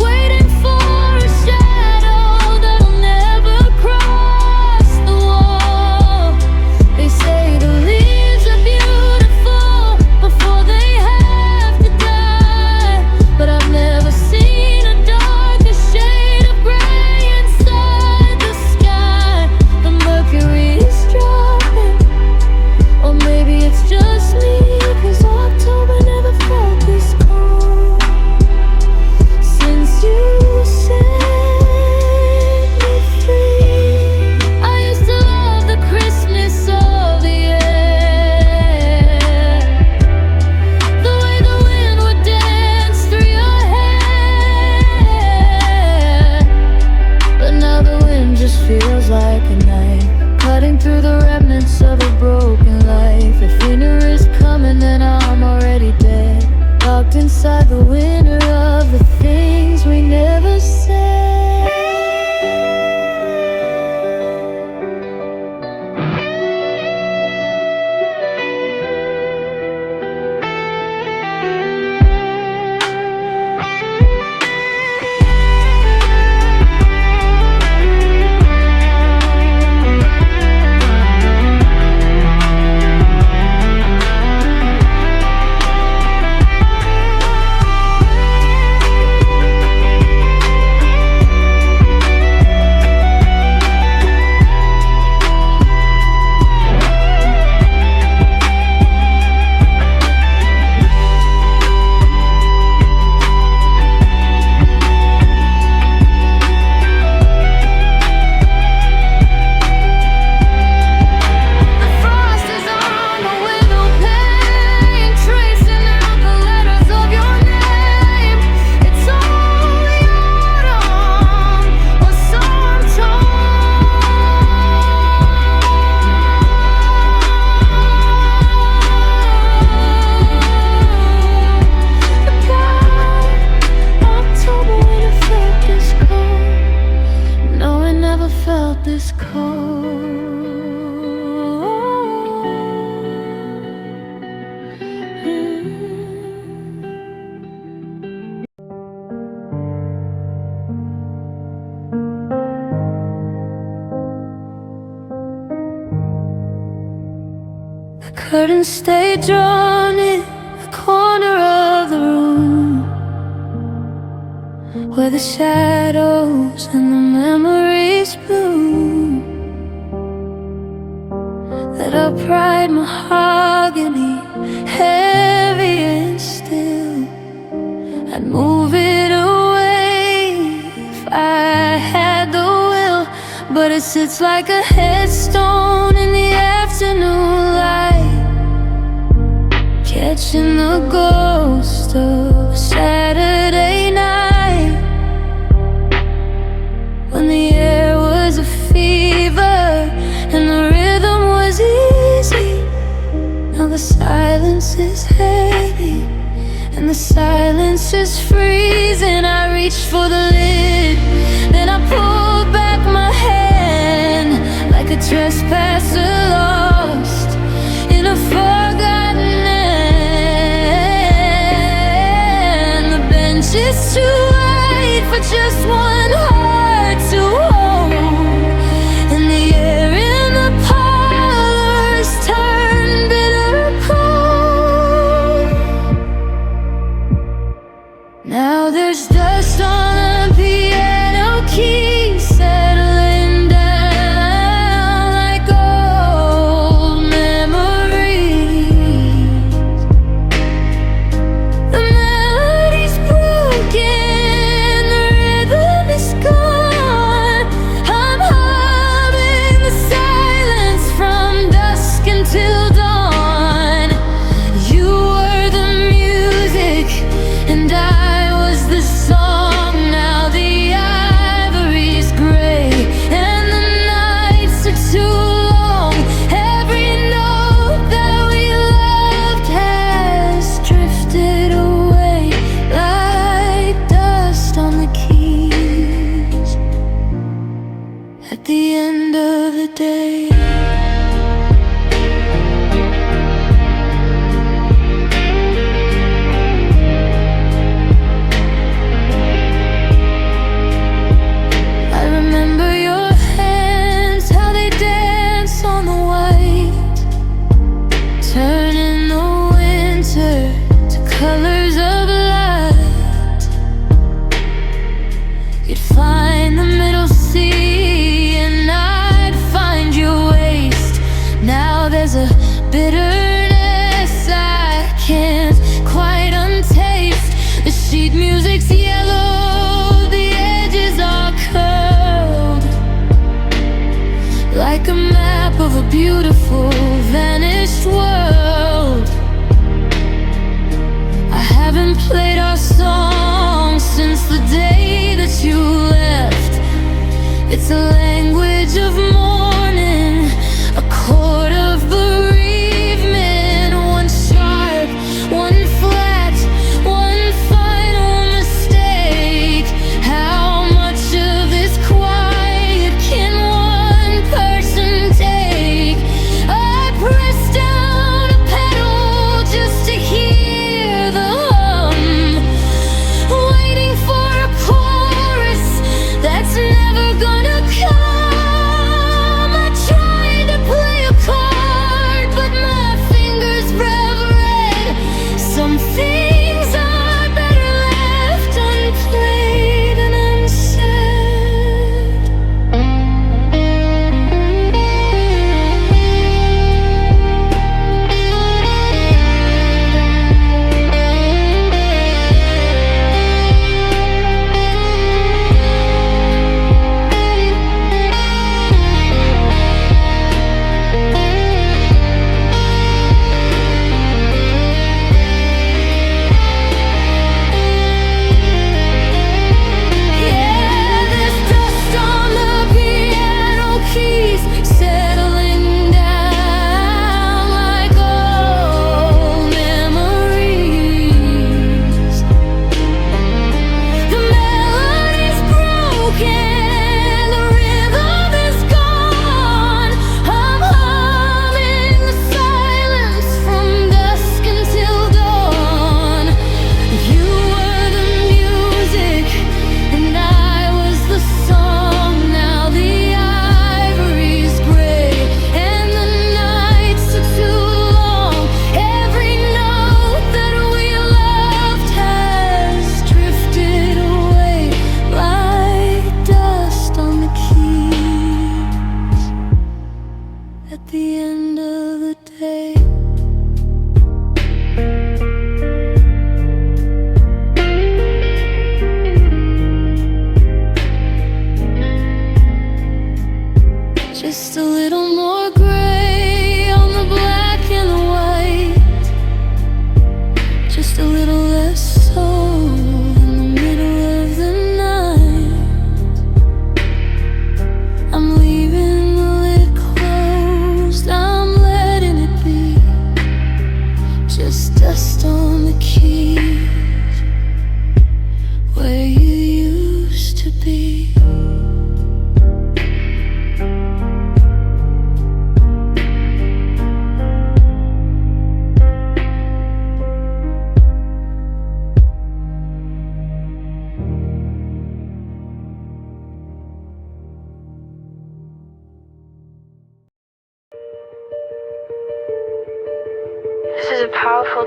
[SPEAKER 1] waiting for a shadow that'll never cross the wall. They say the leaves are beautiful before they have to die, but I've never seen a darker shade of gray inside the sky. The mercury is dropping, or maybe it's just me, 'cause October never felt this cold since you set me free. I used to love the crispness of the air, the way the wind would dance through your hair, but now the wind just feels like a knife, cutting through the remnants of a broken life. If winter is coming, then I'm already dead, locked inside the winter of the things we never said. curtains stay drawn in the corner of the room, where the shadows and the memories bloom. That upright mahogany, heavy and still, I'd move it away if I had the will. But it sits like a headstone in the afternoon light, catching the ghost of a Saturday night, when the air was a fever and the rhythm was easy. Now the silence is heavy and the silence is freezing. I reached for the lid, then I pulled back my hand like a trespasser lost in a forgotten land. The bench is too wide for just one heart to hold, and the air in the parlors turned bitter cold. Now there's dust on the piano keys, settling down like old memories. The melody's broken, the rhythm is gone. I'm humming the silence from dusk until dawn. You were the music and I was the song. Now the ivory's gray and the nights are too long. Every note that we loved has drifted away like dust on the keys at the end of the day. I remember your hands, how they dance on the white, turning the winter to colors of light. You'd find the middle sea and I'd find your waist. Now there's a bitterness I can't quite untaste. The sheet music's yellow, the edges are curled like a map of a beautiful vanished world. I haven't played our song since the day that you left. It's a language of mourning, a chord of bereavement. One sharp, one flat, one final mistake. How much of this quiet can one person take? I pressed down a pedal just to hear the hum, waiting for a chorus that's never gonna come.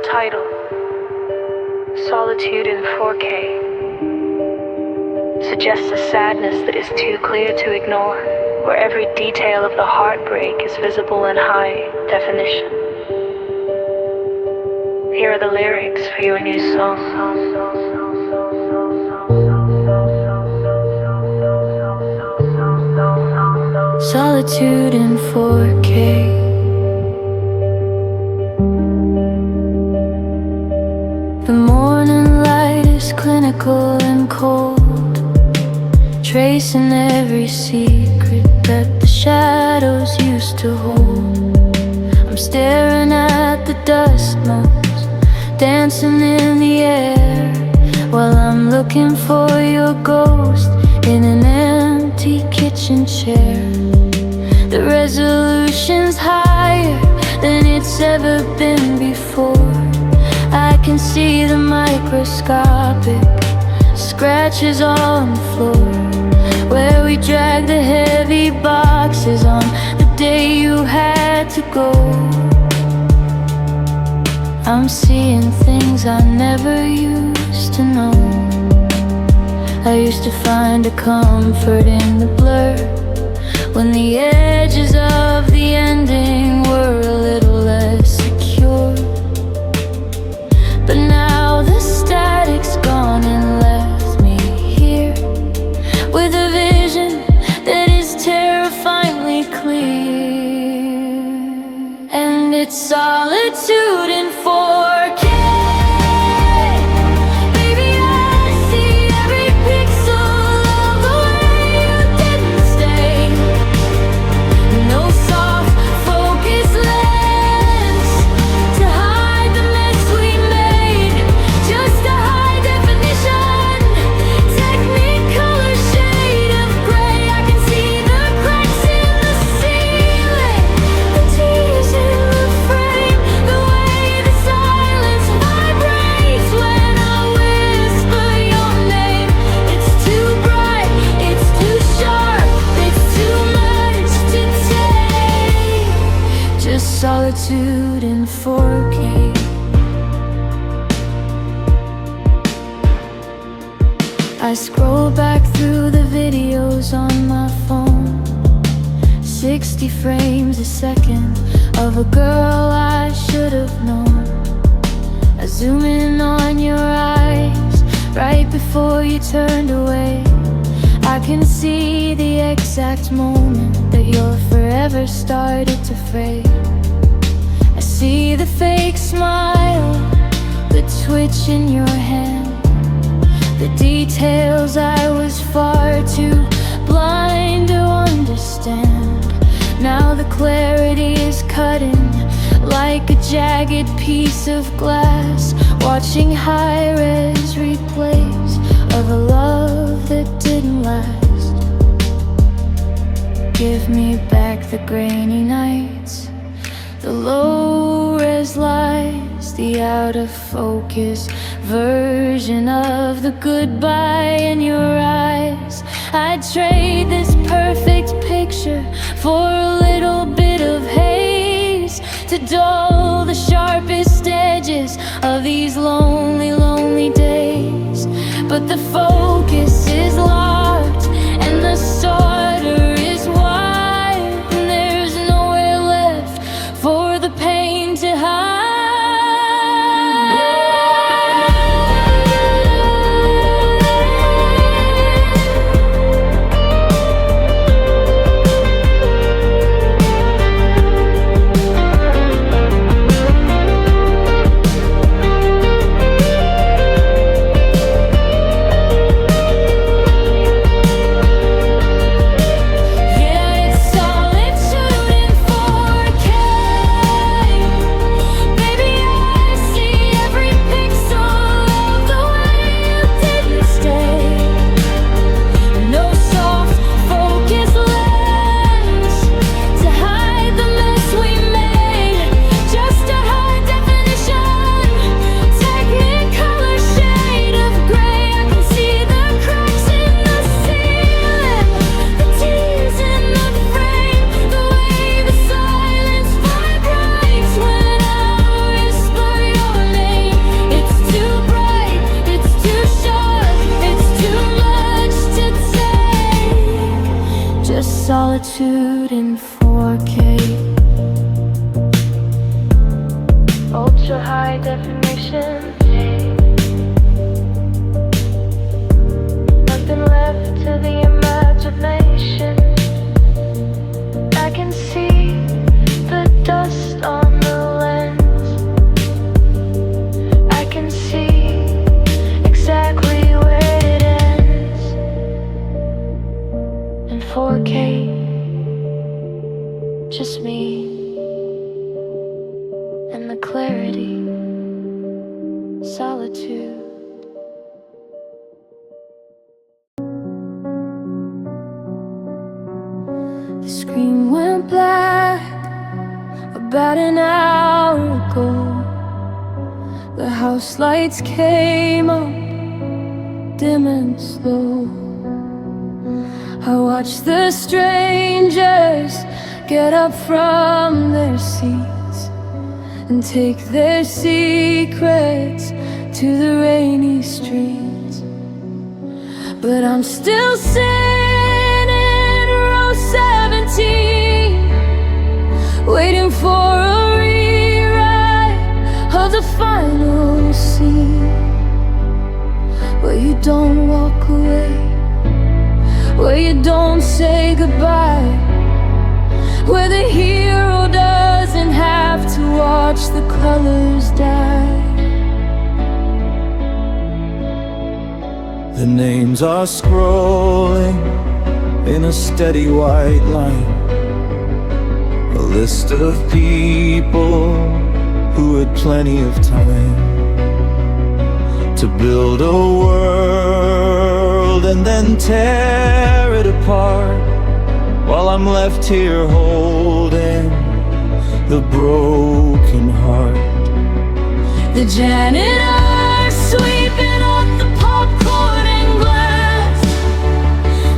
[SPEAKER 2] title, Solitude in 4K, suggests a sadness that is too clear to ignore, where every detail of the heartbreak is visible in high definition. Here are the lyrics for your new song. Solitude in 4K. The morning light is clinical and cold, tracing every secret that the shadows used to hold. I'm staring at the dust motes dancing in the air, while I'm looking for your ghost in an empty kitchen chair. The resolution's higher than it's ever been before. I can see the microscopic scratches on the floor, where we dragged the heavy boxes on the day you had to go. I'm seeing things I never used to know. I used to find a comfort in the blur, when the edges of the ending were a little less secure. But now the static's gone and left me here with a vision that is terrifyingly clear. And it's solitude in 4K. Solitude in 4K. I scroll back through the videos on my phone, 60 frames a second of a girl I should have known. I zoom in on your eyes right before you turned away. I can see the exact moment that your forever started to fade. I see the fake smile, the twitch in your hand, the details I was far too blind to understand. Now the clarity is cutting like a jagged piece of glass, watching high-res replays of a love that didn't last. Give me back the grainy nights, the low-res lights, the out-of-focus version of the goodbye in your eyes. I'd trade this perfect picture for a little bit of haze to dull the sharpest edges of these lonely, lonely days. But the focus is locked and the sorter is wide, and there's nowhere left for the pain to hide.
[SPEAKER 1] solitude in 4K.
[SPEAKER 2] Ultra high definition. Nothing left to the imagination. I can see the dust on the lens. I can see exactly where it ends. In 4K, just me and the clarity, solitude.
[SPEAKER 1] The screen went black about an hour ago. The house lights came up, dim and slow. I watched the strangers get up from their seats and take their secrets to the rainy streets. But I'm still sitting in row 17, waiting for a rewrite of the final scene, where you don't walk away, where you don't say goodbye, where the hero doesn't have to watch the colors die.
[SPEAKER 3] The names are scrolling in a steady white line, a list of people who had plenty of time to build a world and then tear it apart, while I'm left here holding the broken heart.
[SPEAKER 1] The janitor sweeping up the popcorn and glass,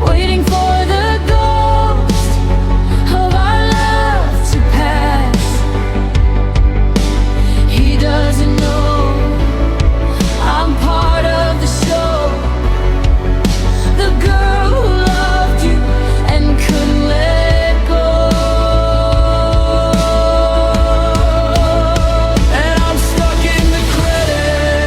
[SPEAKER 1] waiting for the ghost of our love to pass. He doesn't know I'm part of the show, the girl who loved you and couldn't let go. And I'm stuck in the credits,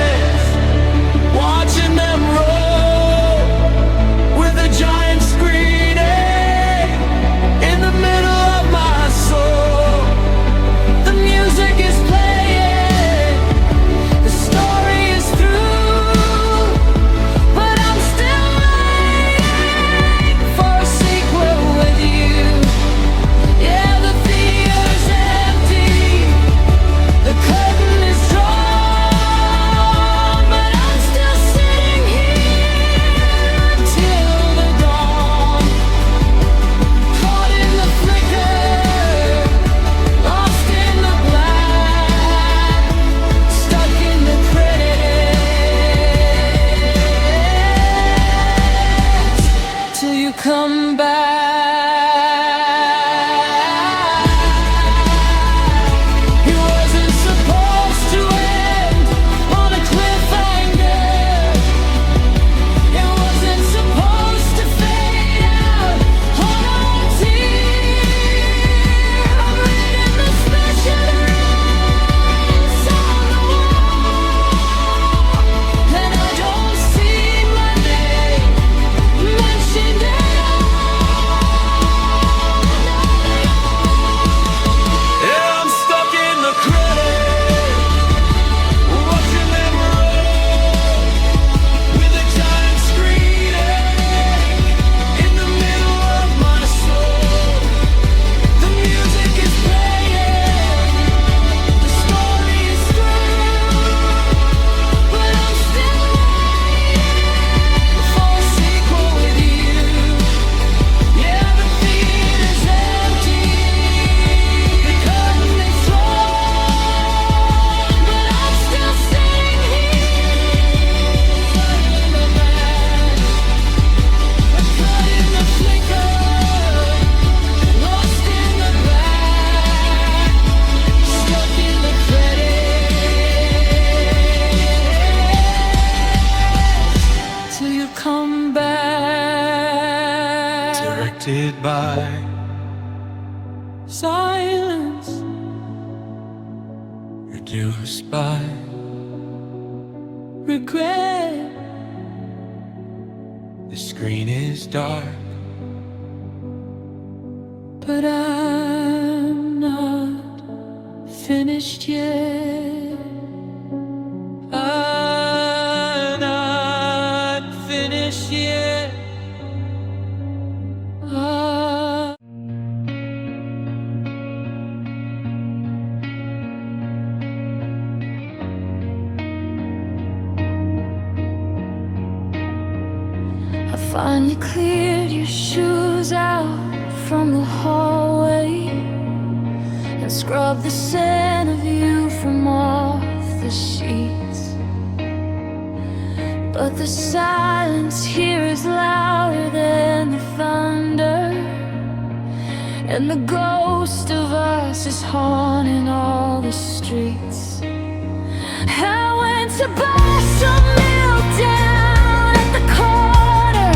[SPEAKER 3] haunted by silence, reduced by regret. The screen is dark, but I'm not finished yet. I'm not finished yet.
[SPEAKER 1] I finally cleared your shoes out from the hallway and scrubbed the scent of you from off the sheets. But the silence here is louder than the thunder, and the ghost of us is haunting all the streets. I went to buy some milk down at the corner.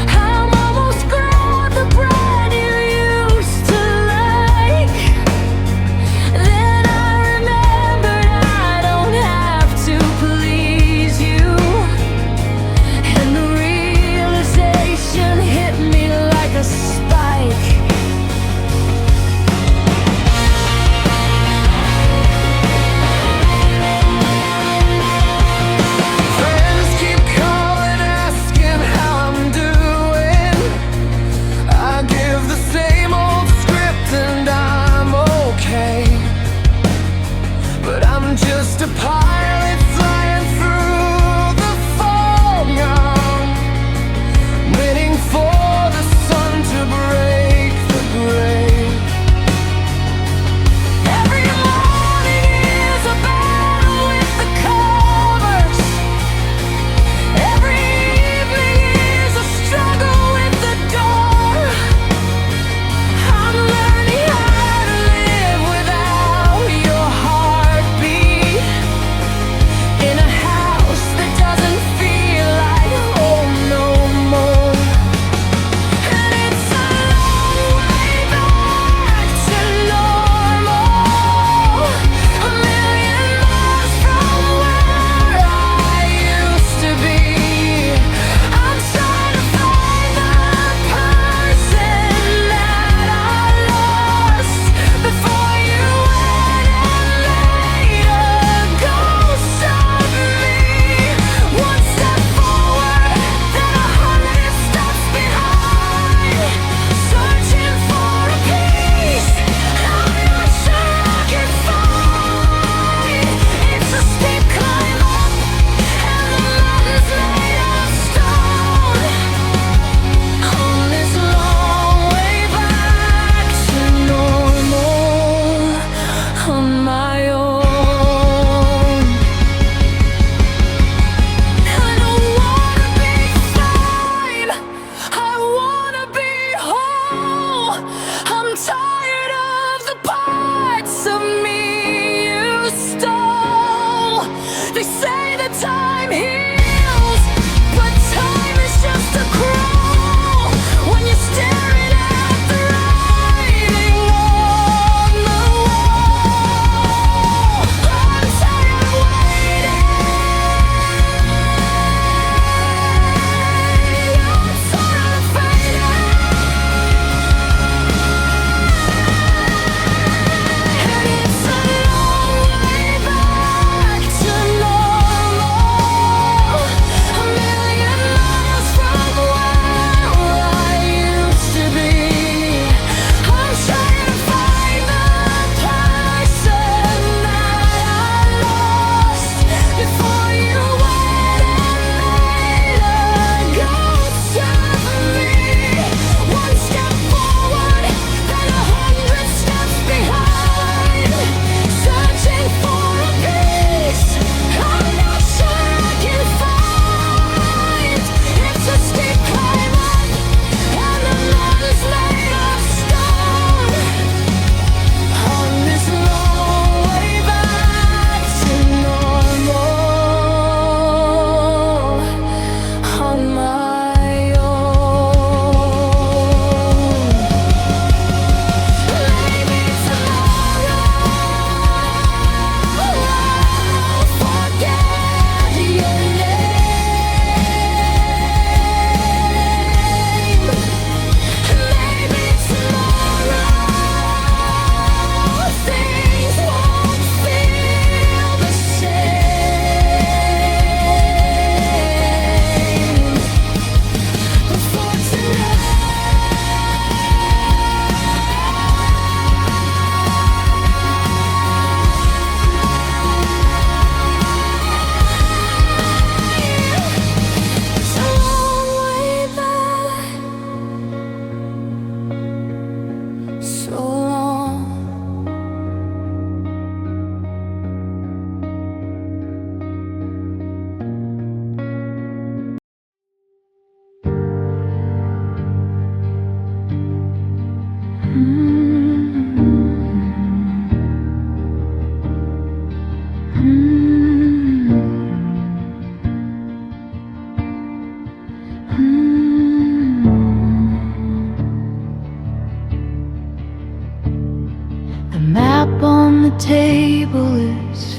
[SPEAKER 1] I'm almost grabbed the bread you used to like. Then I remembered I don't have to please you, and the realization hit me like a spike.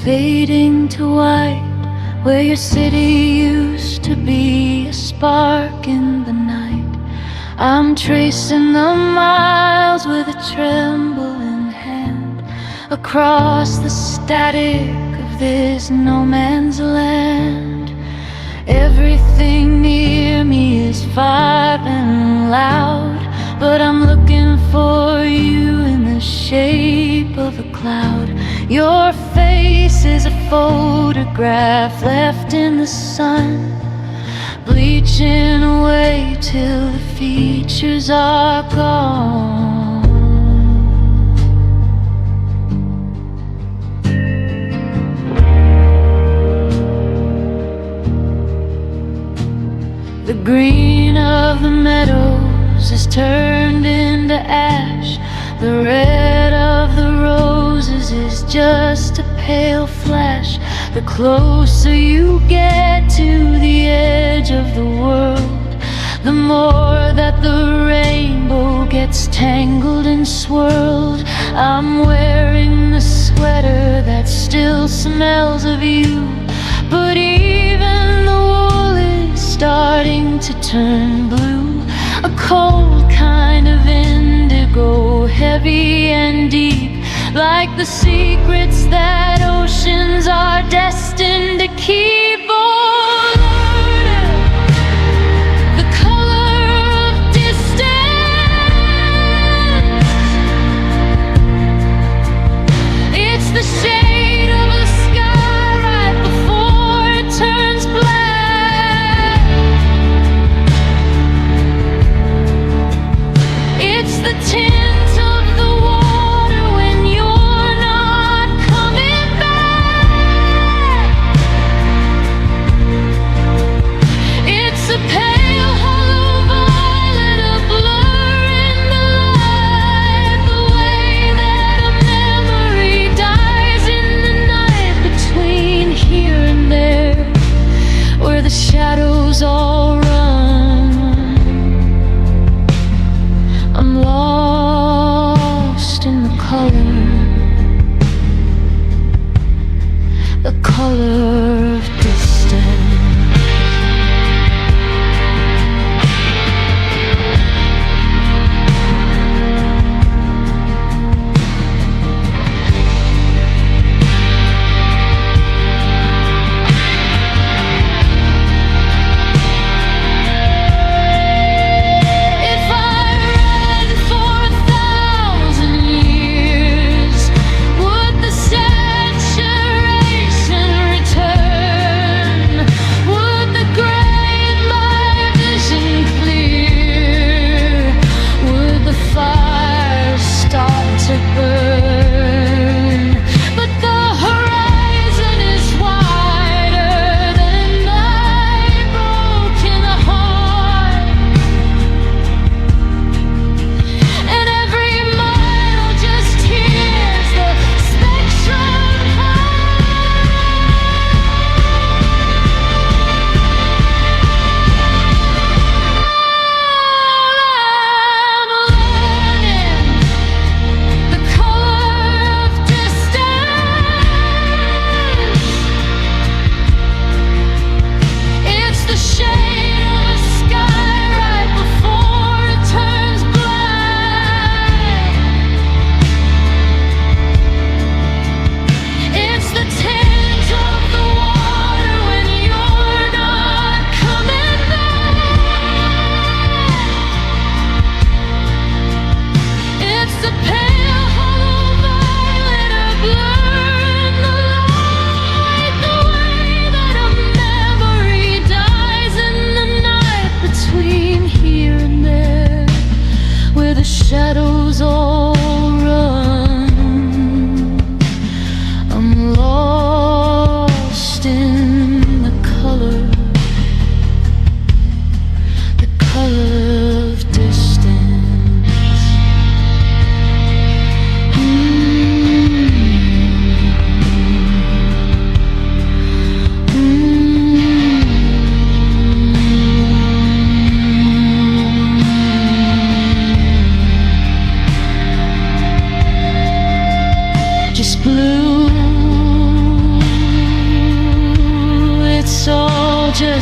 [SPEAKER 1] fading to white, where your city used to be a spark in the night. I'm tracing the miles with a trembling hand across the static of this no man's land. Everything near me is vibrant loud, but I'm looking for you in the shape of a cloud. Your face is a photograph left in the sun, bleaching away till the features are gone. The green of the meadows is turned into ash. The red of the roses is just a pale flash. The closer you get to the edge of the world, the more that the rainbow gets tangled and swirled. I'm wearing the sweater that still smells of you, but even the wool is starting to turn blue. A cold kind of indigo, heavy and deep, like the secrets that oceans are destined to keep. Oh, Lord, the color of distance, it's the shade of the sky right before it turns black. It's the tint of the water when you're not coming back.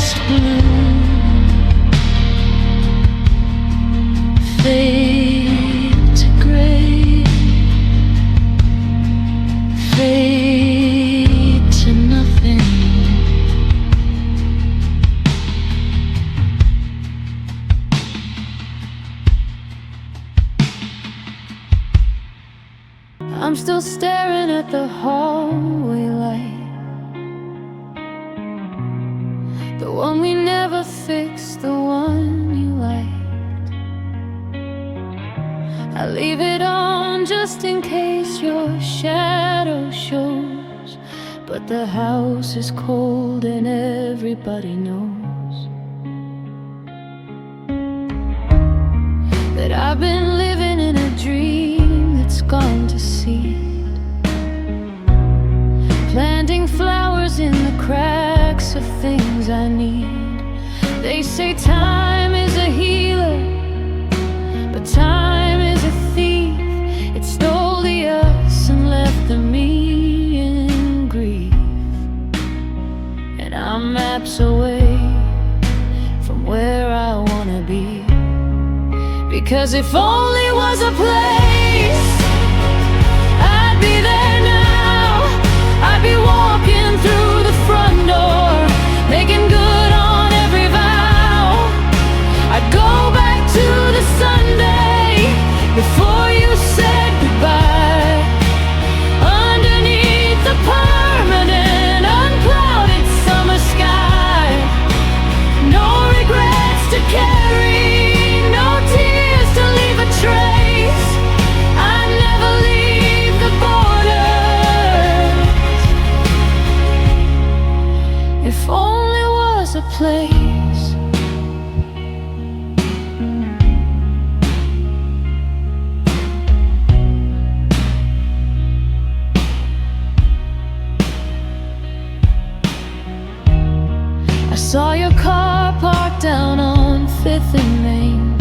[SPEAKER 1] just blue, fade to gray, fade to nothing. I'm still staring at the hallway light, the one we never fixed, the one you liked. I leave it on just in case your shadow shows, but the house is cold and everybody knows that I've been living in a dream that's gone to seed, planting flowers in the cracks of things I need. They say time is a healer, but time is a thief. It stole the us and left the me in grief, and I'm maps away from where I wanna be. Because if only was a place, I'd be there now. I'd be walking through the front door, making good on every vow. I'd go back to the Sunday before you said goodbye, underneath the permanent unclouded summer sky. No regrets to carry, no tears to leave a trace. I'd never leave the borders. If only was a place. I saw your car parked down on 5th and Main.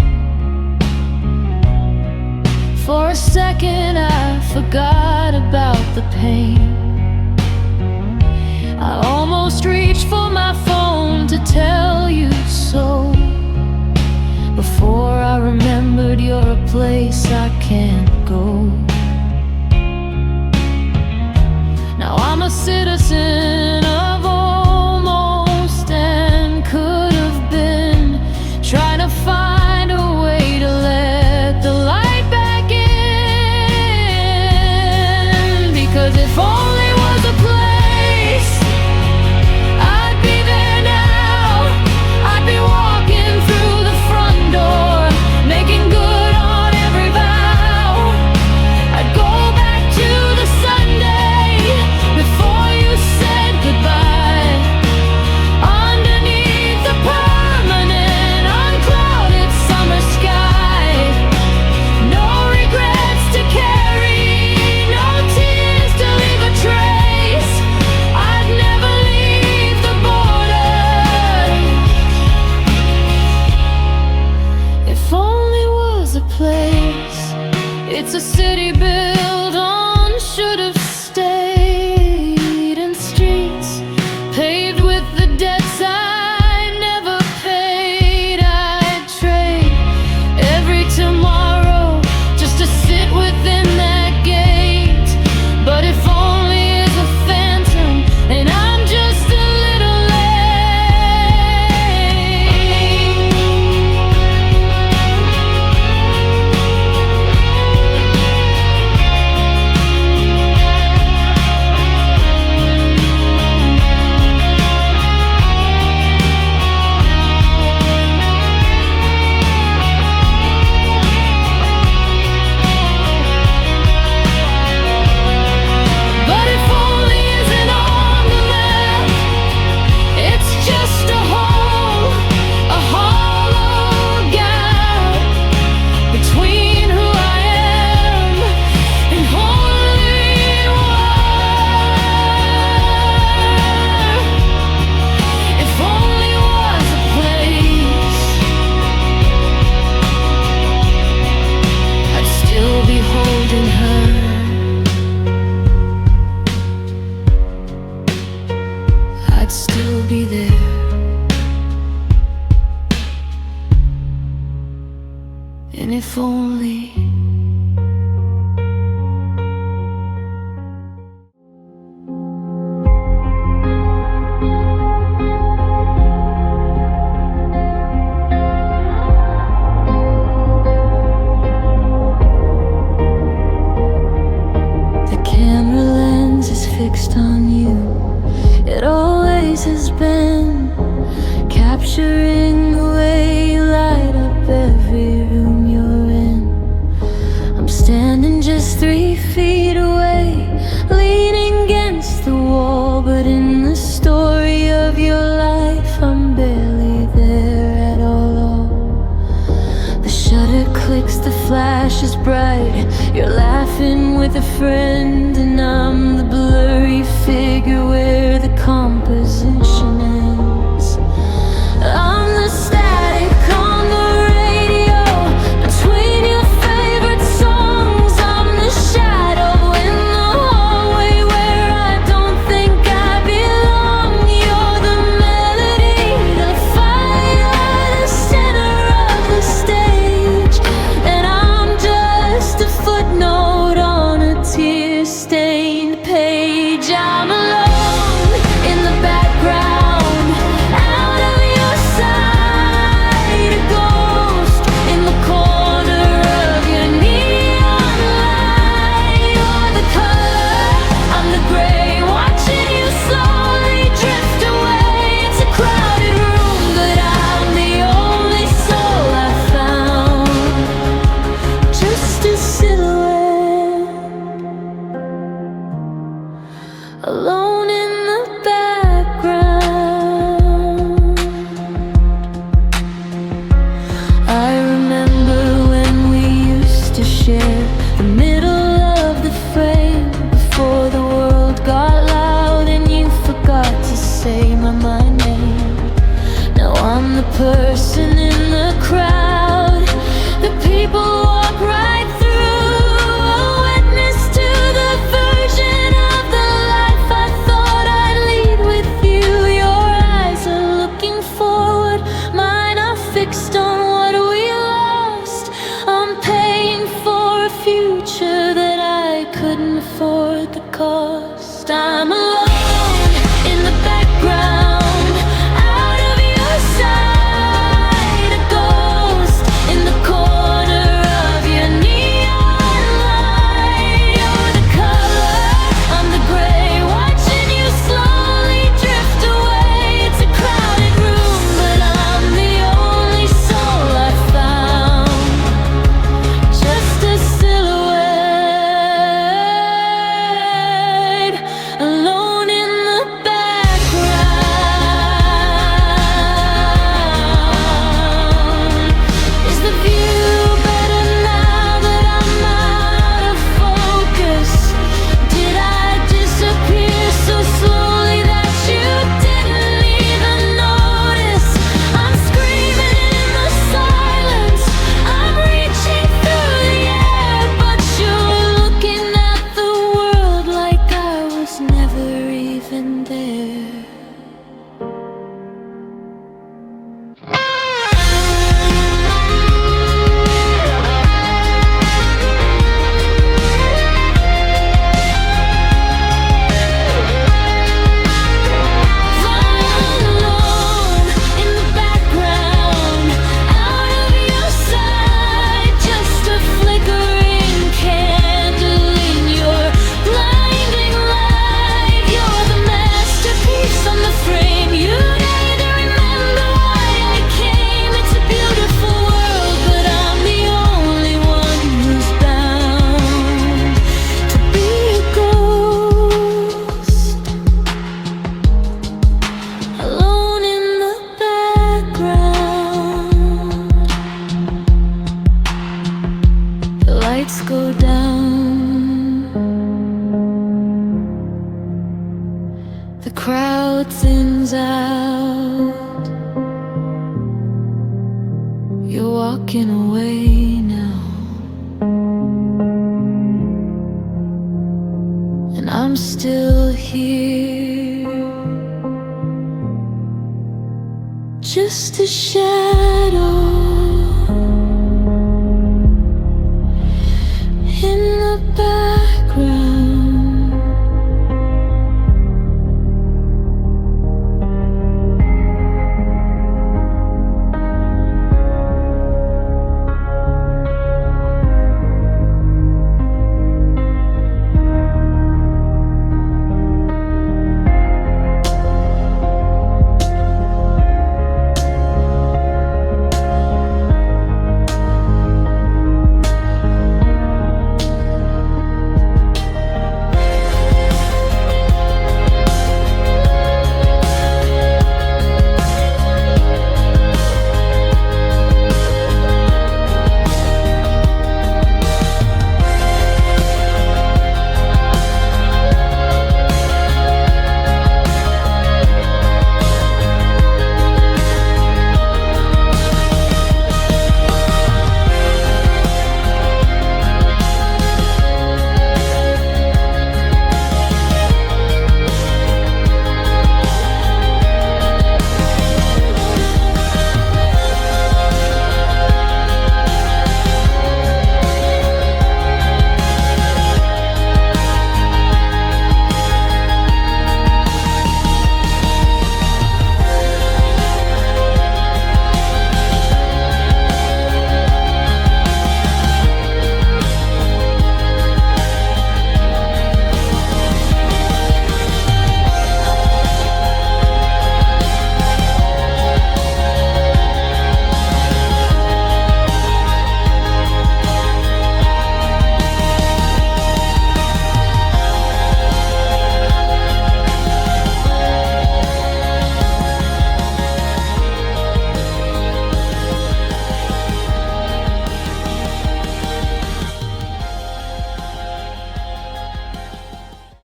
[SPEAKER 1] For a second I forgot about the pain. I almost reached for my phone to tell you so, before I remembered you're a place I can't go. Now I'm a citizen of almost and could have been, trying to find a way to let the light back in. Because if only was a place, I'd be there now. I'd be walking through the front door, making good on every vow. I'd go back to the Sunday before you said goodbye, underneath the permanent unclouded summer sky. No regrets to carry, no tears to leave a trace. I'd never leave the borders. If only was a place. It's a city built on should have stayed, and streets paved with the debts I never paid. I'd trade every tomorrow just to sit within that gate. But if only is a phantom, and I'm just a little late. And if only the camera lens is fixed on you. It always has been, capturing the way you light up every room you're in. I'm standing just 3 feet away, leaning against the wall, but in the story of your life I'm barely there at all. The shutter clicks, the flash is bright, you're laughing with a friend, and I'm the blurry figure where the composition ends. I'm the static on the radio between your favorite songs. I'm the shadow in the hallway where I don't think I belong. You're the melody, the fire at the center of the stage, and I'm just a footnote on a tear-stained page. I'm alone in the background, out of your sight, a ghost in the corner of your neon light. You're the color, I'm the gray, watching you slowly drift away. It's a crowded room, but I'm the only soul I found, just a silhouette, alone in the background. I remember when we used to share the middle of the frame before the world got loud and you forgot to say my name. Now I'm the person in the crowd the people walk right through, a witness to the version of the life I thought I'd lead with you. Your eyes are looking forward, mine are fixed on what we lost. I'm paying for a future that I couldn't afford the cost. I'm alone in the background, out of your sight, a ghost in the corner of your neon light. You're the color, I'm the gray, watching you slowly drift away. It's a crowded room, but I'm the only soul I found, just a silhouette, alone in the background. Is the view better now that I'm out of focus? Did I disappear so slowly that you didn't even notice? I'm screaming in the silence, I'm reaching through the air, but you're looking at the world like I was never even there. Alone in the background, out of your sight, just a flickering candle in your blinding light. You're the masterpiece on the frame, you need to remember why I came. It's a beautiful world, but I'm the only one who's bound to be a ghost, alone in the background. The lights go down, the crowd thins out, you're walking away now, and I'm still here, just a shadow the back.